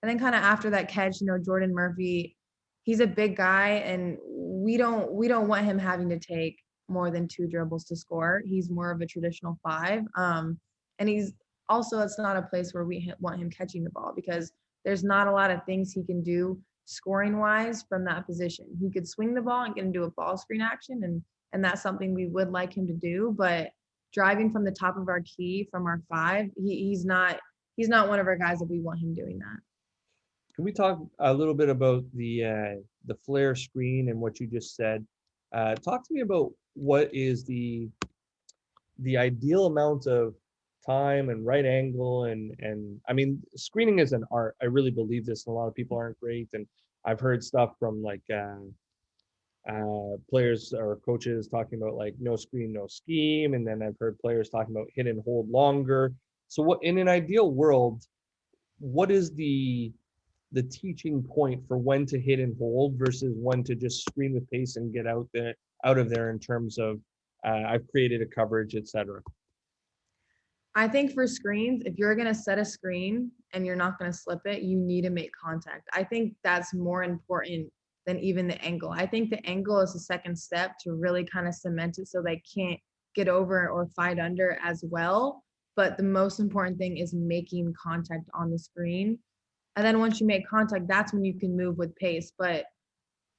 then kind of after that catch, you know, Jordan Murphy, he's a big guy, and we don't want him having to take more than 2 dribbles to score. He's more of a traditional 5. And he's also, it's not a place where we want him catching the ball, because there's not a lot of things he can do scoring wise from that position. He could swing the ball and get into a ball screen action, and that's something we would like him to do. But driving from the top of our key from our 5, he's not one of our guys that we want him doing that. Can we talk a little bit about the flare screen and what you just said? Talk to me about what is the ideal amount of time and right angle, and I mean, screening is an art. I really believe this, and a lot of people aren't great. And I've heard stuff from like players or coaches talking about like no screen, no scheme, and then I've heard players talking about hit and hold longer. So what in an ideal world, what is the teaching point for when to hit and hold versus when to just screen with pace and get out of there in terms of I've created a coverage, etc. I think for screens, if you're going to set a screen and you're not going to slip it, you need to make contact. I think that's more important than even the angle. I think the angle is the second step to really kind of cement it so they can't get over or fight under as well. But the most important thing is making contact on the screen. And then once you make contact, that's when you can move with pace. But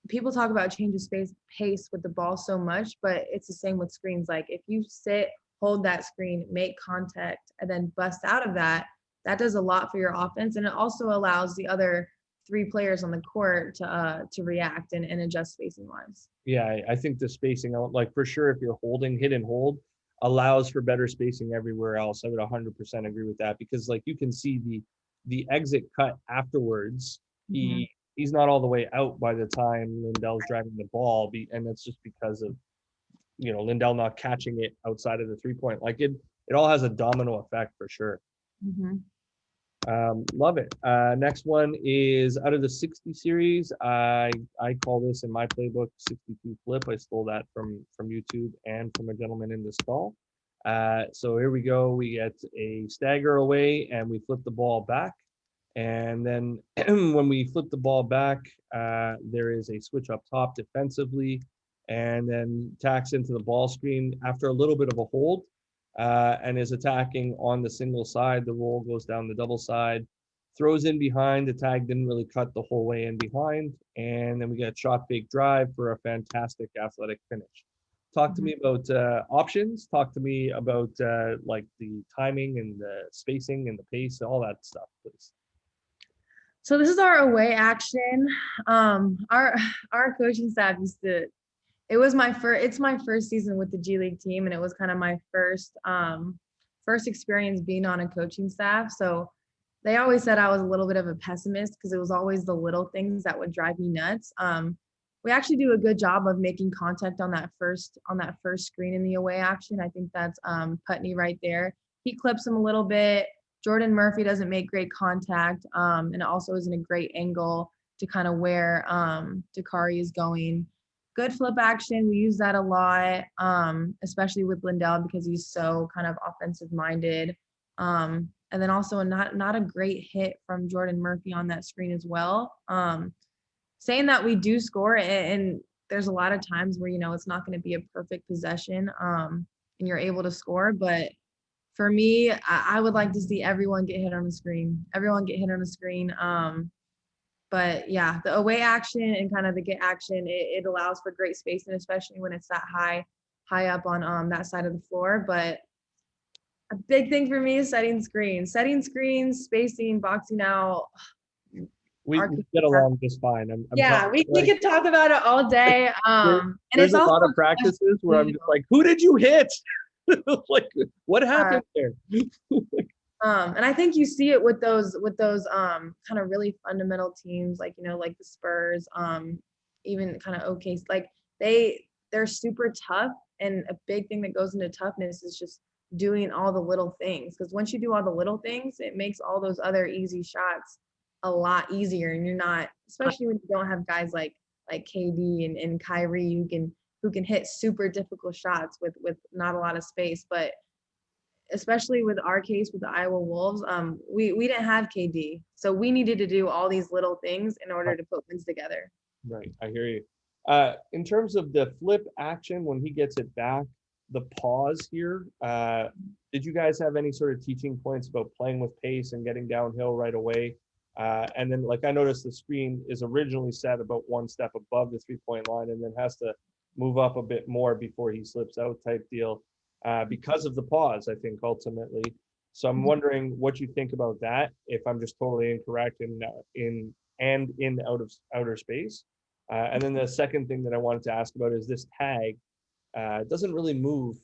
people talk about change of space pace with the ball so much, but it's the same with screens. Like if you sit, hold that screen, make contact, and then bust out of that, that does a lot for your offense. And it also allows the other three players on the court to react and adjust spacing wise. Yeah, I think the spacing, like for sure, if you're holding, hit and hold allows for better spacing everywhere else. I would 100% agree with that because like you can see the exit cut afterwards. Mm-hmm. He's not all the way out by the time Lindell's driving the ball, and that's just because of Lindell not catching it outside of the 3-point. Like it all has a domino effect for sure. Mm-hmm. Love it. Next one is out of the 60 series. I call this in my playbook 62 flip. I stole that from YouTube and from a gentleman in this call. So here we go. We get a stagger away and we flip the ball back. And then when we flip the ball back, there is a switch up top defensively and then tacks into the ball screen after a little bit of a hold. And is attacking on the single side. The roll goes down the double side, throws in behind. The tag didn't really cut the whole way in behind. And then we get shot fake drive for a fantastic athletic finish. Talk to me about options. Talk to me about like the timing and the spacing and the pace, all that stuff, please. So this is our away action. Our coaching staff used to, it's my first season with the G League team, and it was kind of my first experience being on a coaching staff. So they always said I was a little bit of a pessimist because it was always the little things that would drive me nuts. We actually do a good job of making contact on that first screen in the away action. I think that's Putney right there. He clips him a little bit. Jordan Murphy doesn't make great contact, and it also isn't a great angle to kind of where Dakari is going. Good flip action. We use that a lot, especially with Lindell because he's so kind of offensive minded. And then also not a great hit from Jordan Murphy on that screen as well. Saying that we do score, and there's a lot of times where, it's not going to be a perfect possession and you're able to score. But for me, I would like to see everyone get hit on the screen. But yeah, the away action and kind of the get action, it allows for great spacing, especially when it's that high up on that side of the floor. But a big thing for me is setting screens, spacing, boxing out. We get along just fine. Yeah, we could talk about it all day. And there's it's a also lot of practices where I'm just like, who did you hit? Like, what happened there? And I think you see it with those kind of really fundamental teams, like like the Spurs, even kind of OKC. Like they're super tough, and a big thing that goes into toughness is just doing all the little things. Because once you do all the little things, it makes all those other easy shots a lot easier. And you're not, especially when you don't have guys like KD and Kyrie who can hit super difficult shots with not a lot of space. But especially with our case with the Iowa Wolves, we didn't have KD. So we needed to do all these little things in order to put wins together. Right, I hear you. In terms of the flip action, when he gets it back, the pause here, did you guys have any sort of teaching points about playing with pace and getting downhill right away? And then, like, I noticed the screen is originally set about one step above the 3-point line and then has to move up a bit more before he slips out type deal because of the pause, I think, ultimately. So I'm wondering what you think about that, if I'm just totally incorrect in out of outer space. And then the second thing that I wanted to ask about is this tag. It doesn't really move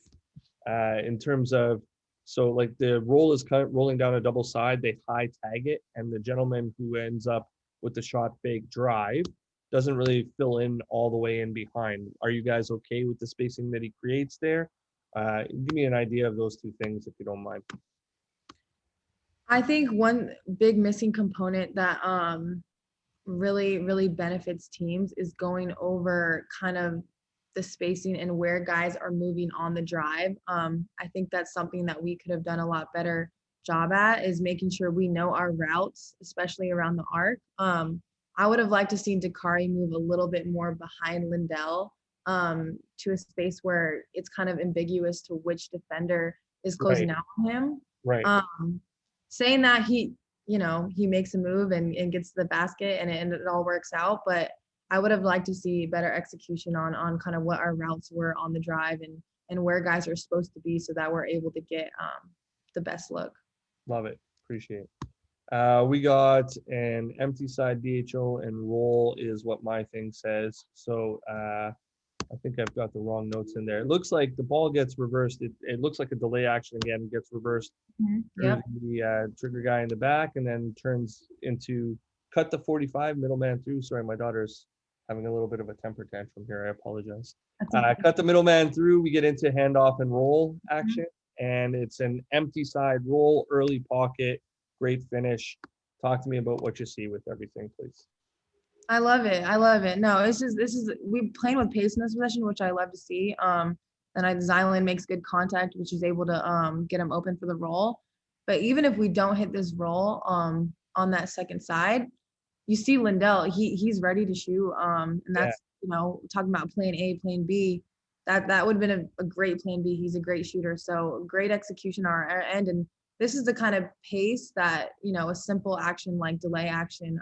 in terms of, so like the roll is rolling down a double side, they high tag it, and the gentleman who ends up with the shot fake drive. Doesn't really fill in all the way in behind. Are you guys okay with the spacing that he creates there? Give me an idea of those two things if you don't mind. I think one big missing component that really benefits teams is going over kind of the spacing and where guys are moving on the drive. I think that's something that we could have done a lot better job at, is making sure we know our routes, especially around the arc. I would have liked to see Dakari move a little bit more behind Lindell, to a space where it's kind of ambiguous to which defender is closing Right, out on him. right. Saying that he makes a move and gets the basket and it all works out, but I would have liked to see better execution on kind of what our routes were on the drive and where guys are supposed to be so that we're able to get the best look. Love it. Appreciate it. We got an empty side DHO and roll is what my thing says. So I think I've got the wrong notes in there. It looks like the ball gets reversed. It looks like a delay action again, gets reversed Yep. through the trigger guy in the back and then turns into cut the 45 middleman through. Sorry, my daughter's having a little bit of a temper tantrum here. I apologize. That's okay. Cut the middleman through. We get into handoff and roll action, and it's an empty side roll, early pocket, great finish. Talk to me about what you see with everything, please. I love it. I love it. No, this is we playing with pace in this possession, which I love to see. And Zylan makes good contact, which is able to get him open for the roll. But even if we don't hit this roll on that second side, you see Lindell, he's ready to shoot. And that's talking about plan A, plan B. That would have been a great plan B. He's a great shooter. So great execution on our end. And this is the kind of pace that, a simple action like delay action,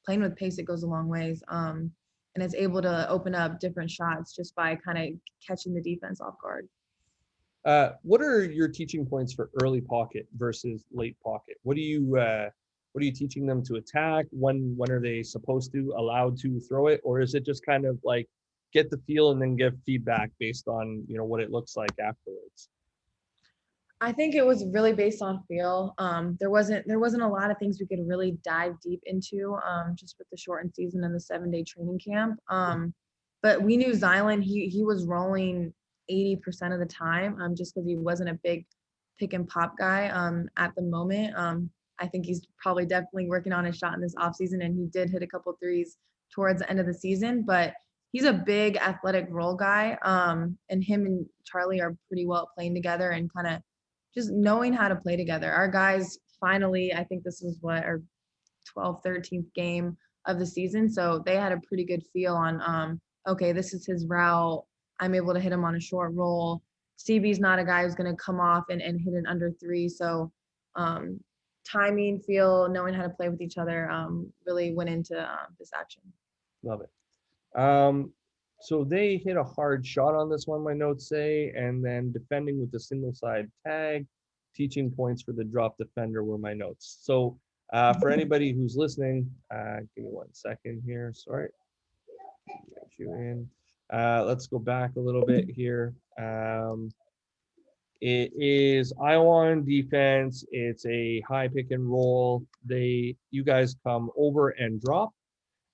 playing with pace, it goes a long ways. And it's able to open up different shots just by kind of catching the defense off guard. What are your teaching points for early pocket versus late pocket? What are you teaching them to attack? When are they supposed to, allowed to throw it? Or is it just kind of like get the feel and then give feedback based on, what it looks like afterwards? I think it was really based on feel. There wasn't a lot of things we could really dive deep into, just with the shortened season and the 7-day training camp. But we knew Zylan, he was rolling 80% of the time, just because he wasn't a big pick and pop guy at the moment. I think he's probably definitely working on his shot in this offseason, and he did hit a couple threes towards the end of the season, but he's a big athletic role guy. And him and Charlie are pretty well at playing together and kind of just knowing how to play together. Our guys finally, I think this was our 12th, 13th game of the season. So they had a pretty good feel on, okay, this is his route. I'm able to hit him on a short roll. CB's not a guy who's going to come off and hit an under three. So timing, feel, knowing how to play with each other really went into this action. Love it. So they hit a hard shot on this one, my notes say, and then defending with the single side tag, teaching points for the drop defender were my notes. So for anybody who's listening, give me 1 second here. Sorry. Get you in. Let's go back a little bit here. It is Iowa defense. It's a high pick and roll. You guys come over and drop.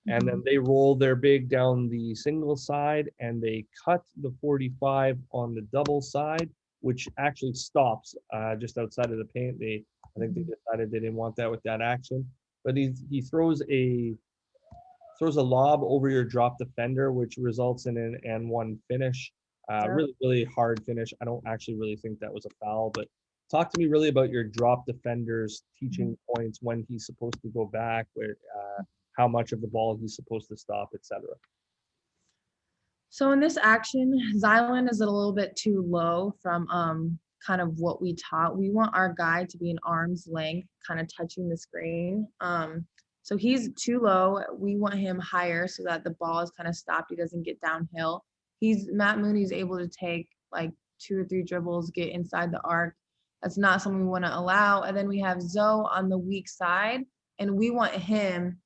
And then they roll their big down the single side and they cut the 45 on the double side, which actually stops just outside of the paint. I think they decided they didn't want that with that action. But he throws a lob over your drop defender, which results in an N1 finish. Really, really hard finish. I don't actually really think that was a foul, but talk to me really about your drop defender's teaching points, when he's supposed to go back, how much of the ball he's supposed to stop, etc. So in this action, Zylan is a little bit too low from kind of what we taught. We want our guy to be an arm's length, kind of touching the screen. So he's too low. We want him higher so that the ball is kind of stopped. He doesn't get downhill. Matt Mooney's able to take like 2 or 3 dribbles, get inside the arc. That's not something we want to allow. And then we have Zoe on the weak side, and we want him,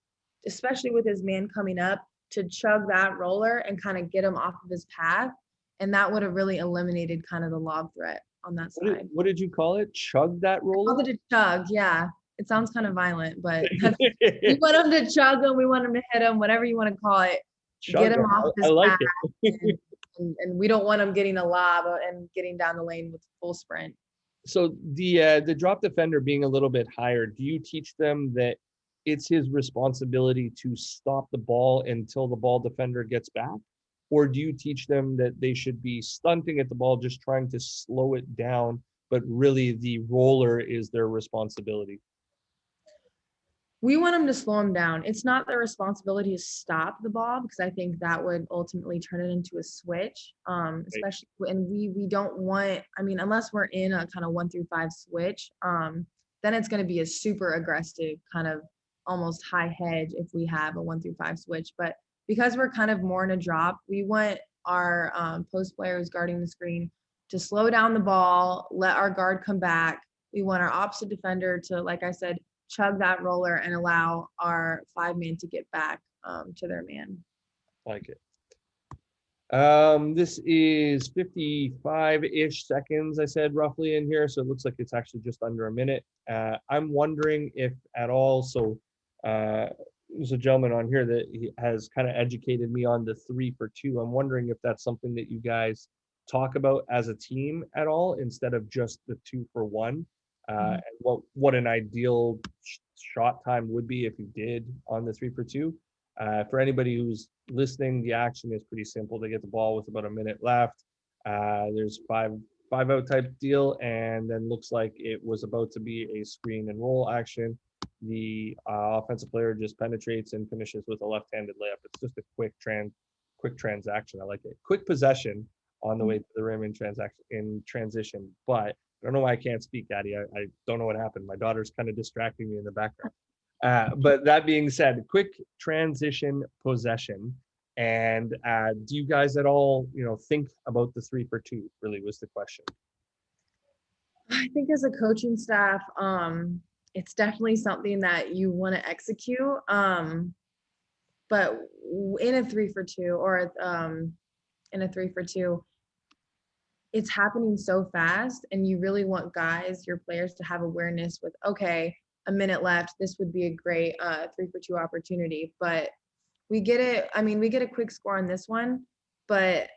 especially with his man coming up, to chug that roller and kind of get him off of his path. And that would have really eliminated kind of the lob threat on that side. What did you call it? Chug that roller? I called it a chug, yeah. It sounds kind of violent, but we want them to chug them. We want them to hit them, whatever you want to call it. Get them off I this like path. it. And we don't want them getting a lob and getting down the lane with full sprint. So the drop defender being a little bit higher, do you teach them that it's his responsibility to stop the ball until the ball defender gets back? Or do you teach them that they should be stunting at the ball, just trying to slow it down, but really the roller is their responsibility? We want them to slow them down. It's not their responsibility to stop the ball, because I think that would ultimately turn it into a switch. Especially, and we don't want, I mean, unless we're in a kind of 1 through 5 switch, then it's going to be a super aggressive kind of almost high hedge if we have a 1 through 5 switch. But because we're kind of more in a drop, we want our post players guarding the screen to slow down the ball, let our guard come back. We want our opposite defender to, like I said, chug that roller and allow our 5-man to get back to their man. Like it. This is 55-ish seconds, I said, roughly in here. So it looks like it's actually just under a minute. I'm wondering if at all, so there's a gentleman on here that he has kind of educated me on the 3 for 2. I'm wondering if that's something that you guys talk about as a team at all, instead of just the 2 for 1. And what an ideal shot time would be if you did on the 3 for 2. For anybody who's listening, the action is pretty simple. They get the ball with about a minute left. There's five out type deal, and then looks like it was about to be a screen and roll action. The offensive player just penetrates and finishes with a left-handed layup. It's just a quick transaction. I like it. Quick possession on the way to the rim in transition. But I don't know why I can't speak, Addi. I don't know what happened. My daughter's kind of distracting me in the background. But that being said, quick transition possession. And do you guys at all, think about the 3 for 2? Really was the question. I think as a coaching staff, it's definitely something that you want to execute. But in a 3 for 2 or in a 3 for 2, it's happening so fast, and you really want your players to have awareness with, okay, a minute left. This would be a great 3 for 2 opportunity. But we get it. I mean, we get a quick score on this one, but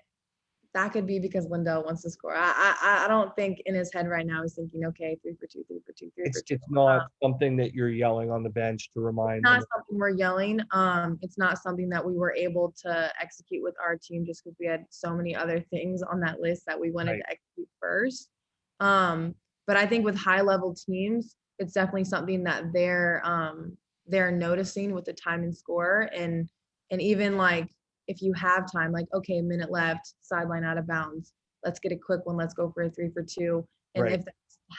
that could be because Lindell wants to score. I don't think in his head right now he's thinking, okay, 3 for 2, 3 for 2, 3 for 2. It's not something that you're yelling on the bench to remind. It's not something we're yelling. It's not something that we were able to execute with our team just because we had so many other things on that list that we wanted to execute first. But I think with high level teams, it's definitely something that they're noticing with the time and score, and even like if you have time, like, okay, a minute left, sideline out of bounds, let's get a quick one, let's go for a 3 for 2, and if they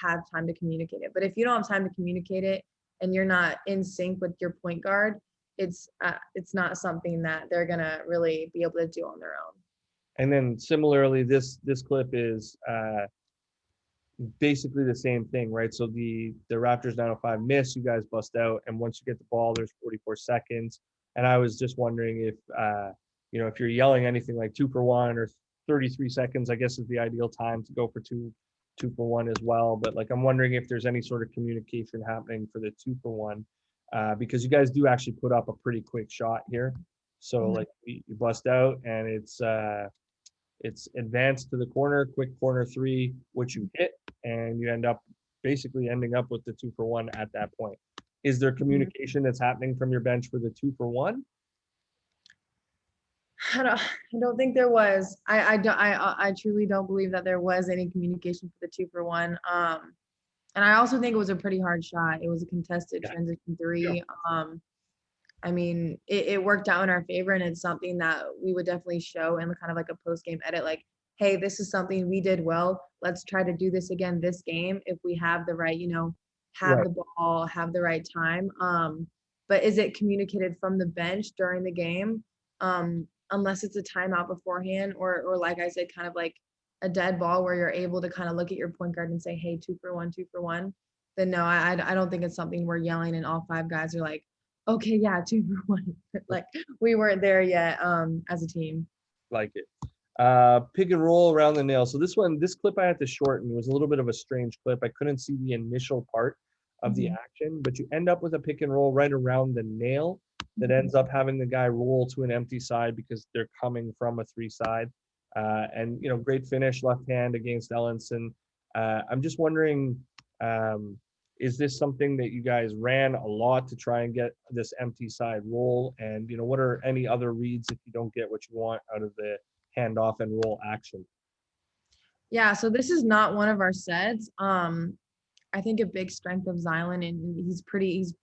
have time to communicate it. But if you don't have time to communicate it and you're not in sync with your point guard, it's not something that they're gonna really be able to do on their own. And then similarly, this clip is basically the same thing, right? So the Raptors 905 miss, you guys bust out, and once you get the ball, there's 44 seconds. And I was just wondering if if you're yelling anything like 2 for 1 or 33 seconds, I guess is the ideal time to go for two for 1 as well. But like, I'm wondering if there's any sort of communication happening for the 2 for 1, because you guys do actually put up a pretty quick shot here. So like you bust out and it's advanced to the corner, quick corner 3, which you hit, and you ending up with the 2 for 1 at that point. Is there communication that's happening from your bench for the 2 for 1? I don't think there was. I truly don't believe that there was any communication for the 2 for 1. And I also think it was a pretty hard shot. It was a contested transition 3. I mean, it worked out in our favor, and it's something that we would definitely show in kind of like a post-game edit, like, hey, this is something we did well. Let's try to do this again this game if we have the right, have the ball, have the right time. But is it communicated from the bench during the game? Unless it's a timeout beforehand, or like I said, kind of like a dead ball where you're able to kind of look at your point guard and say, hey, 2 for 1, 2 for 1. Then no, I don't think it's something we're yelling and all 5 guys are like, okay, yeah, 2 for 1. Like, we weren't there yet as a team. Like it. Pick and roll around the nail. So this clip I had to shorten. It was a little bit of a strange clip. I couldn't see the initial part of the action, but you end up with a pick and roll right around the nail that ends up having the guy roll to an empty side because they're coming from a 3 side. And great finish, left hand against Ellenson. I'm just wondering, is this something that you guys ran a lot to try and get this empty side roll? And what are any other reads if you don't get what you want out of the handoff and roll action? Yeah, so this is not one of our sets. I think a big strength of Zylan, and he's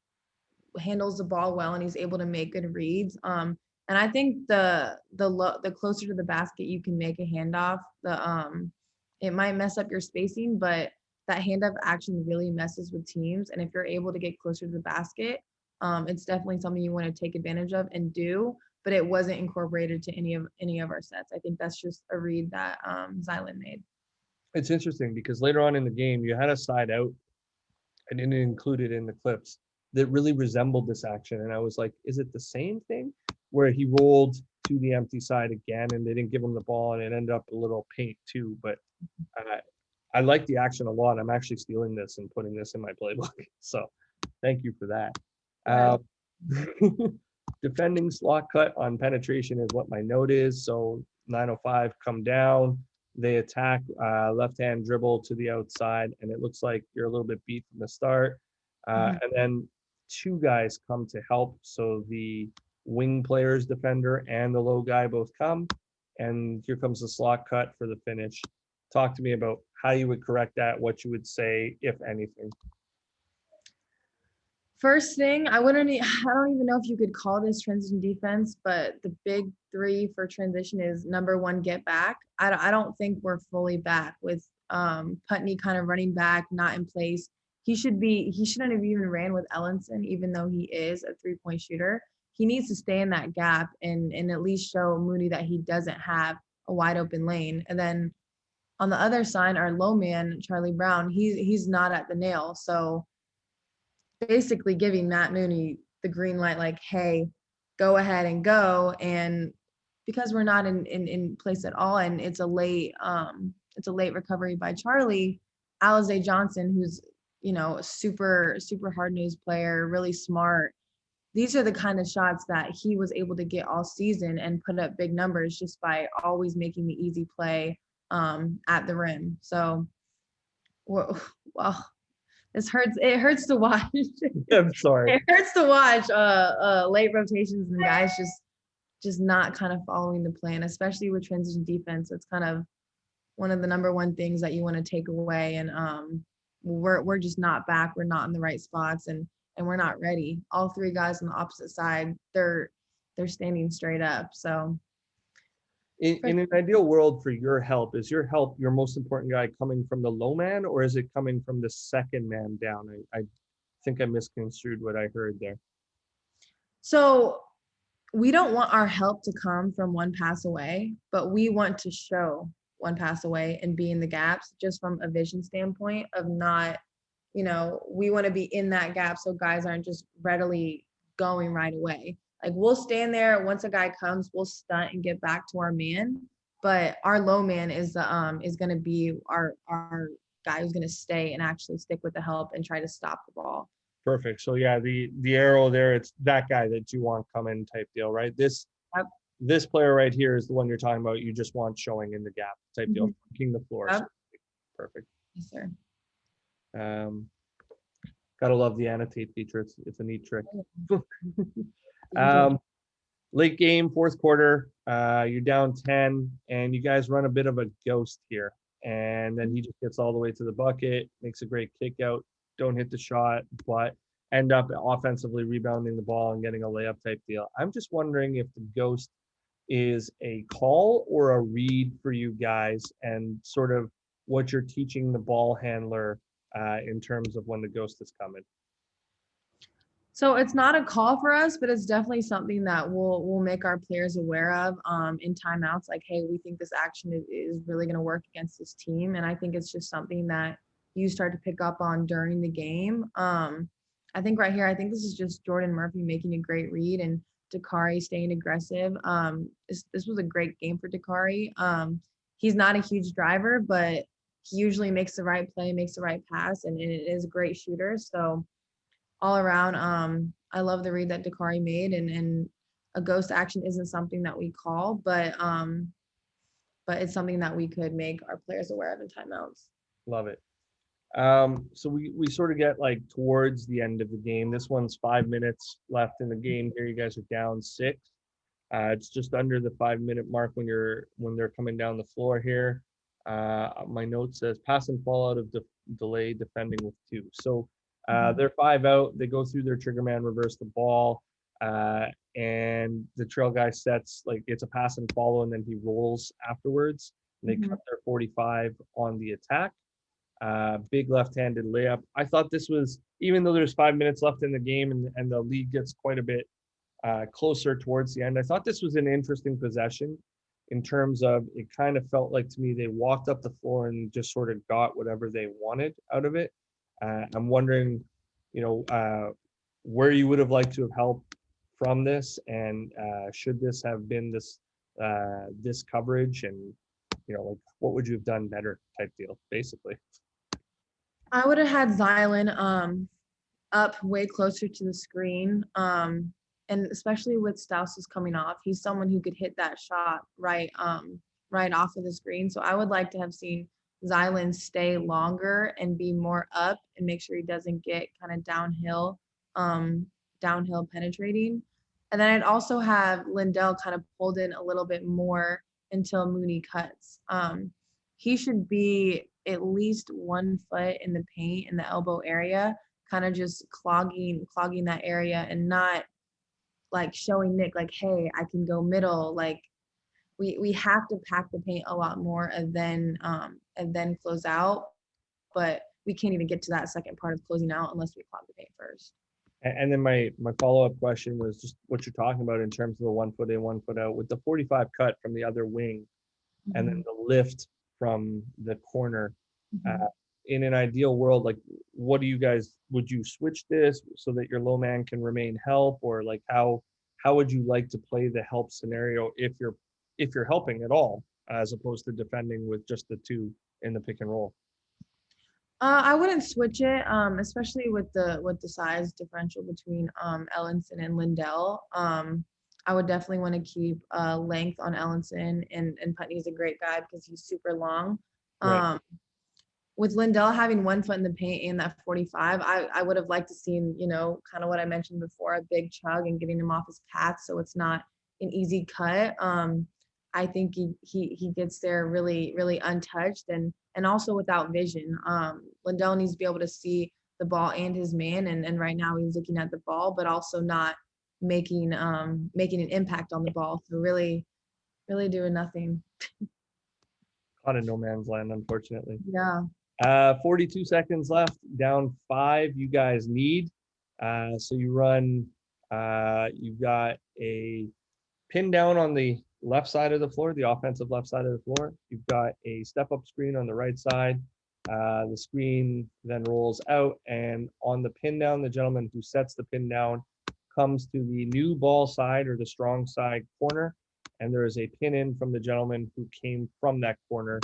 handles the ball well, and he's able to make good reads. And I think the closer to the basket you can make a handoff, it might mess up your spacing, but that handoff action really messes with teams. And if you're able to get closer to the basket, it's definitely something you want to take advantage of and do. But it wasn't incorporated to any of our sets. I think that's just a read that Zylan made. It's interesting because later on in the game, you had a side out and didn't include it in the clips that really resembled this action. And I was like, is it the same thing where he rolled to the empty side again and they didn't give him the ball and it ended up a little paint too? But I like the action a lot. I'm actually stealing this and putting this in my playbook. So thank you for that. Defending slot cut on penetration is what my note is. So 905 come down. They attack left hand dribble to the outside, and it looks like you're a little bit beat from the start. And then 2 guys come to help. So the wing players, defender, and the low guy both come. And here comes the slot cut for the finish. Talk to me about how you would correct that, what you would say, if anything. First thing, I don't even know if you could call this transition defense, but the big 3 for transition is number 1, get back. I don't think we're fully back with Putney kind of running back, not in place. He shouldn't have even ran with Ellenson, even though he is a 3-point shooter. He needs to stay in that gap and at least show Mooney that he doesn't have a wide open lane. And then on the other side, our low man, Charlie Brown, he's not at the nail. So basically giving Matt Mooney the green light, like, hey, go ahead and go. And because we're not in place at all, and it's a late recovery by Charlie, Alize Johnson, who's a super hard-nosed player, really smart. These are the kind of shots that he was able to get all season and put up big numbers just by always making the easy play at the rim. So, well, it hurts to watch. I'm sorry. It hurts to watch late rotations and guys just not kind of following the plan, especially with transition defense. It's kind of one of the number 1 things that you want to take away. And we're just not back. We're not in the right spots, and we're not ready. All 3 guys on the opposite side, they're standing straight up. So in an ideal world for your help, is your most important guy coming from the low man, or is it coming from the second man down? I think I misconstrued what I heard there. So we don't want our help to come from 1 pass away, but we want to show 1 pass away and be in the gaps, just from a vision standpoint of not, we want to be in that gap so guys aren't just readily going right away. Like, we'll stand there. Once a guy comes, we'll stunt and get back to our man. But our low man is going to be our guy who's going to stay and actually stick with the help and try to stop the ball. Perfect. So yeah, the arrow there, it's that guy that you want coming type deal, right? This player right here is the one you're talking about. You just want showing in the gap type deal, kicking the floor. Yep. Perfect. Yes, sir. Gotta love the annotate feature. It's a neat trick. Late game, 4th quarter, you're down 10, and you guys run a bit of a ghost here. And then he just gets all the way to the bucket, makes a great kick out, don't hit the shot, but end up offensively rebounding the ball and getting a layup type deal. I'm just wondering if the ghost is a call or a read for you guys, and sort of what you're teaching the ball handler in terms of when the ghost is coming. So it's not a call for us, but it's definitely something that we'll make our players aware of in timeouts. Like, hey, we think this action is really going to work against this team. And I think it's just something that you start to pick up on during the game. I think right here, I think this is just Jordan Murphy making a great read and Dakari staying aggressive. This was a great game for Dakari. He's not a huge driver, but he usually makes the right play, makes the right pass, and it is a great shooter. So all around, I love the read that Dakari made, and a ghost action isn't something that we call, but it's something that we could make our players aware of in timeouts. Love it. So we sort of get like towards the end of the game. This one's 5 minutes left in the game. Here you guys are down 6. It's just under the 5-minute mark when they're coming down the floor here. My note says pass and fall out of delay defending with 2. So they're 5 out. They go through their trigger man, reverse the ball, and the trail guy sets like it's a pass and follow, and then he rolls afterwards. And they cut their 45 on the attack. Big left-handed layup. I thought this was, even though there's 5 minutes left in the game and the lead gets quite a bit closer towards the end, I thought this was an interesting possession in terms of it kind of felt like to me they walked up the floor and just sort of got whatever they wanted out of it. I'm wondering, where you would have liked to have helped from this, and should this have been this coverage, and like what would you have done better type deal, basically. I would have had Zylan up way closer to the screen. And especially with Stouses coming off, he's someone who could hit that shot right off of the screen. So I would like to have seen Zylan stay longer and be more up and make sure he doesn't get kind of downhill penetrating. And then I'd also have Lindell kind of pulled in a little bit more until Mooney cuts. He should be at least 1 foot in the paint in the elbow area, kind of just clogging that area and not like showing Nick like, hey, I can go middle. Like we have to pack the paint a lot more and then close out. But we can't even get to that second part of closing out unless we clog the paint first. And then my follow-up question was just what you're talking about in terms of the 1 foot in, 1 foot out with the 45 cut from the other wing, and then the lift from the corner. In an ideal world, like what do you guys, would you switch this so that your low man can remain help, or like how would you like to play the help scenario if you're helping at all, as opposed to defending with just the 2 in the pick and roll? I wouldn't switch it, especially with the size differential between Ellenson and Lindell. I would definitely want to keep length on Ellenson, and Putney's a great guy because he's super long. Right. With Lindell having 1 foot in the paint and that 45, I would have liked to seen, kind of what I mentioned before, a big chug and getting him off his path so it's not an easy cut. I think he gets there really, really untouched and also without vision. Lindell needs to be able to see the ball and his man, and right now he's looking at the ball, but also not making an impact on the ball. So really, really doing nothing. Caught in no man's land, unfortunately. Yeah. 42 seconds left, down 5. You guys need. So you run. You've got a pin down on the left side of the floor, the offensive left side of the floor. You've got a step up screen on the right side. The screen then rolls out, and on the pin down, the gentleman who sets the pin down comes to the new ball side or the strong side corner, and there is a pin in from the gentleman who came from that corner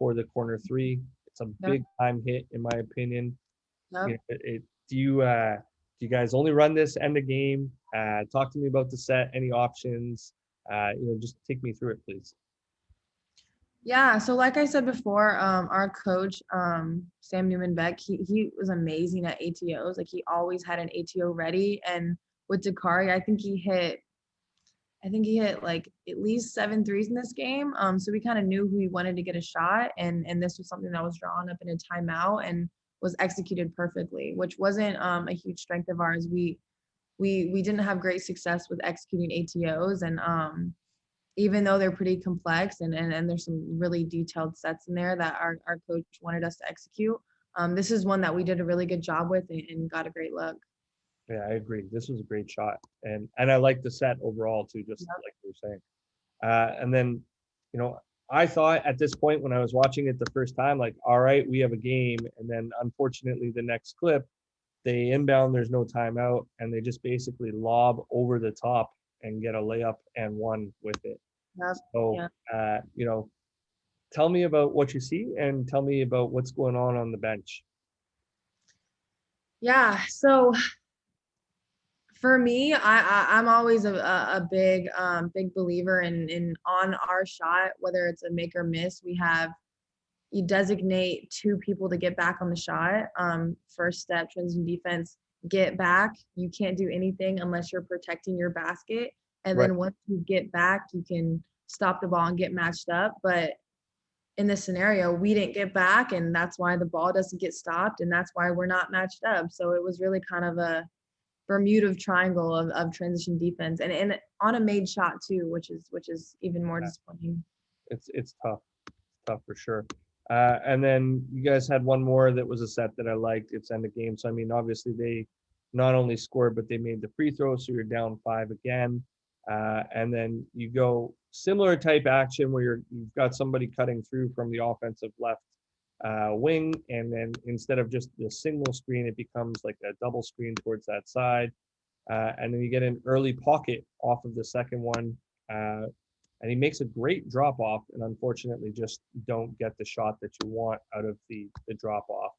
for the corner 3. It's a big time hit, in my opinion. Yep. Do you guys only run this end of game? Talk to me about the set, any options. Just take me through it, please. Yeah, so like I said before, our coach, Sam Newman-Beck, he was amazing at ATOs. Like he always had an ATO ready. And with Dakari, I think he hit like at least 7 threes in this game. So we kind of knew who he wanted to get a shot, and this was something that was drawn up in a timeout and was executed perfectly, which wasn't a huge strength of ours. We didn't have great success with executing ATOs, and even though they're pretty complex and there's some really detailed sets in there that our coach wanted us to execute, this is one that we did a really good job with and got a great look. Yeah, I agree. This was a great shot, and I like the set overall too, just like you were saying. And then, I thought at this point when I was watching it the first time, like, all right, we have a game, and then unfortunately the next clip, they inbound, there's no timeout, and they just basically lob over the top and get a layup and one with it. Yep. So, tell me about what you see and tell me about what's going on the bench. Yeah. So for me, I'm always a big big believer in on our shot, whether it's a make or miss. You designate two people to get back on the shot. First step, transition defense, get back. You can't do anything unless you're protecting your basket. And Right. then once you get back, you can stop the ball and get matched up. But in this scenario, we didn't get back, and that's why the ball doesn't get stopped, and that's why we're not matched up. So it was really kind of a Bermuda triangle of transition defense, and on a made shot too, which is even more disappointing. It's tough for sure. And then you guys had one more that was a set that I liked. It's end of game. So I mean, obviously they not only scored, but they made the free throw. So you're down 5 again. And then you go similar type action where you've got somebody cutting through from the offensive left wing, and then instead of just the single screen, it becomes like a double screen towards that side. And then you get an early pocket off of the second one. And he makes a great drop off, and unfortunately just don't get the shot that you want out of the drop off.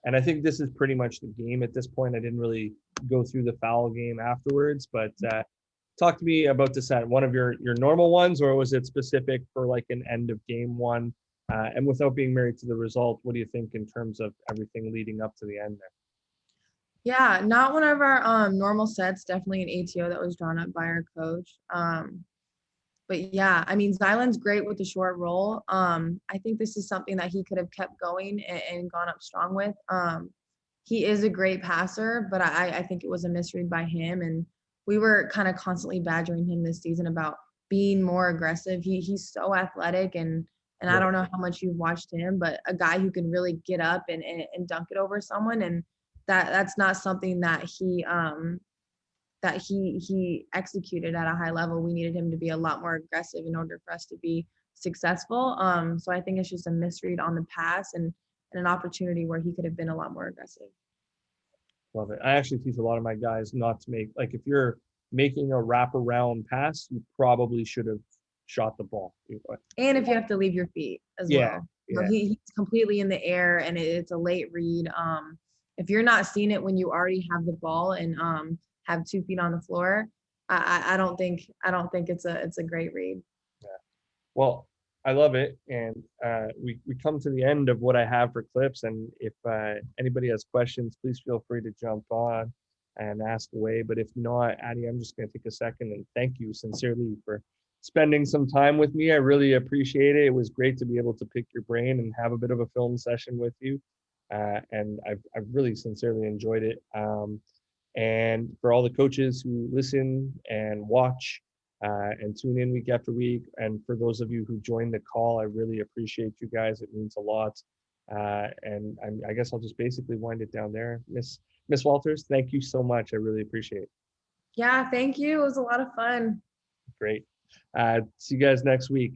And I think this is pretty much the game at this point. I didn't really go through the foul game afterwards, but talk to me about this at one of your normal ones, or was it specific for like an end of game one? And without being married to the result, what do you think in terms of everything leading up to the end there? Yeah, not one of our normal sets. Definitely an ATO that was drawn up by our coach. But yeah, I mean, Zylan's great with the short roll. I think this is something that he could have kept going and gone up strong with. He is a great passer, but I think it was a misread by him. And we were kind of constantly badgering him this season about being more aggressive. He's so athletic, and I Right. don't know how much you've watched him, but a guy who can really get up and dunk it over someone. And that's not something that he executed at a high level. We needed him to be a lot more aggressive in order for us to be successful. So I think it's just a misread on the pass and an opportunity where he could have been a lot more aggressive. Love it. I actually teach a lot of my guys not to make, like, if you're making a wraparound pass, you probably should have shot the ball. And if you have to leave your feet as Yeah, well. yeah. He's completely in the air, and it's a late read. If you're not seeing it when you already have the ball and have 2 feet on the floor, I don't think it's a great read. Well, I love it. And we come to the end of what I have for clips. And if anybody has questions, please feel free to jump on and ask away. But if not, Addi, I'm just going to take a second and thank you sincerely for spending some time with me. I really appreciate it. It was great to be able to pick your brain and have a bit of a film session with you. And I've really sincerely enjoyed it. And for all the coaches who listen and watch, and tune in week after week. And for those of you who joined the call, I really appreciate you guys. It means a lot. And I guess I'll just basically wind it down there. Miss Walters, thank you so much. I really appreciate it. Yeah, thank you. It was a lot of fun. Great. See you guys next week.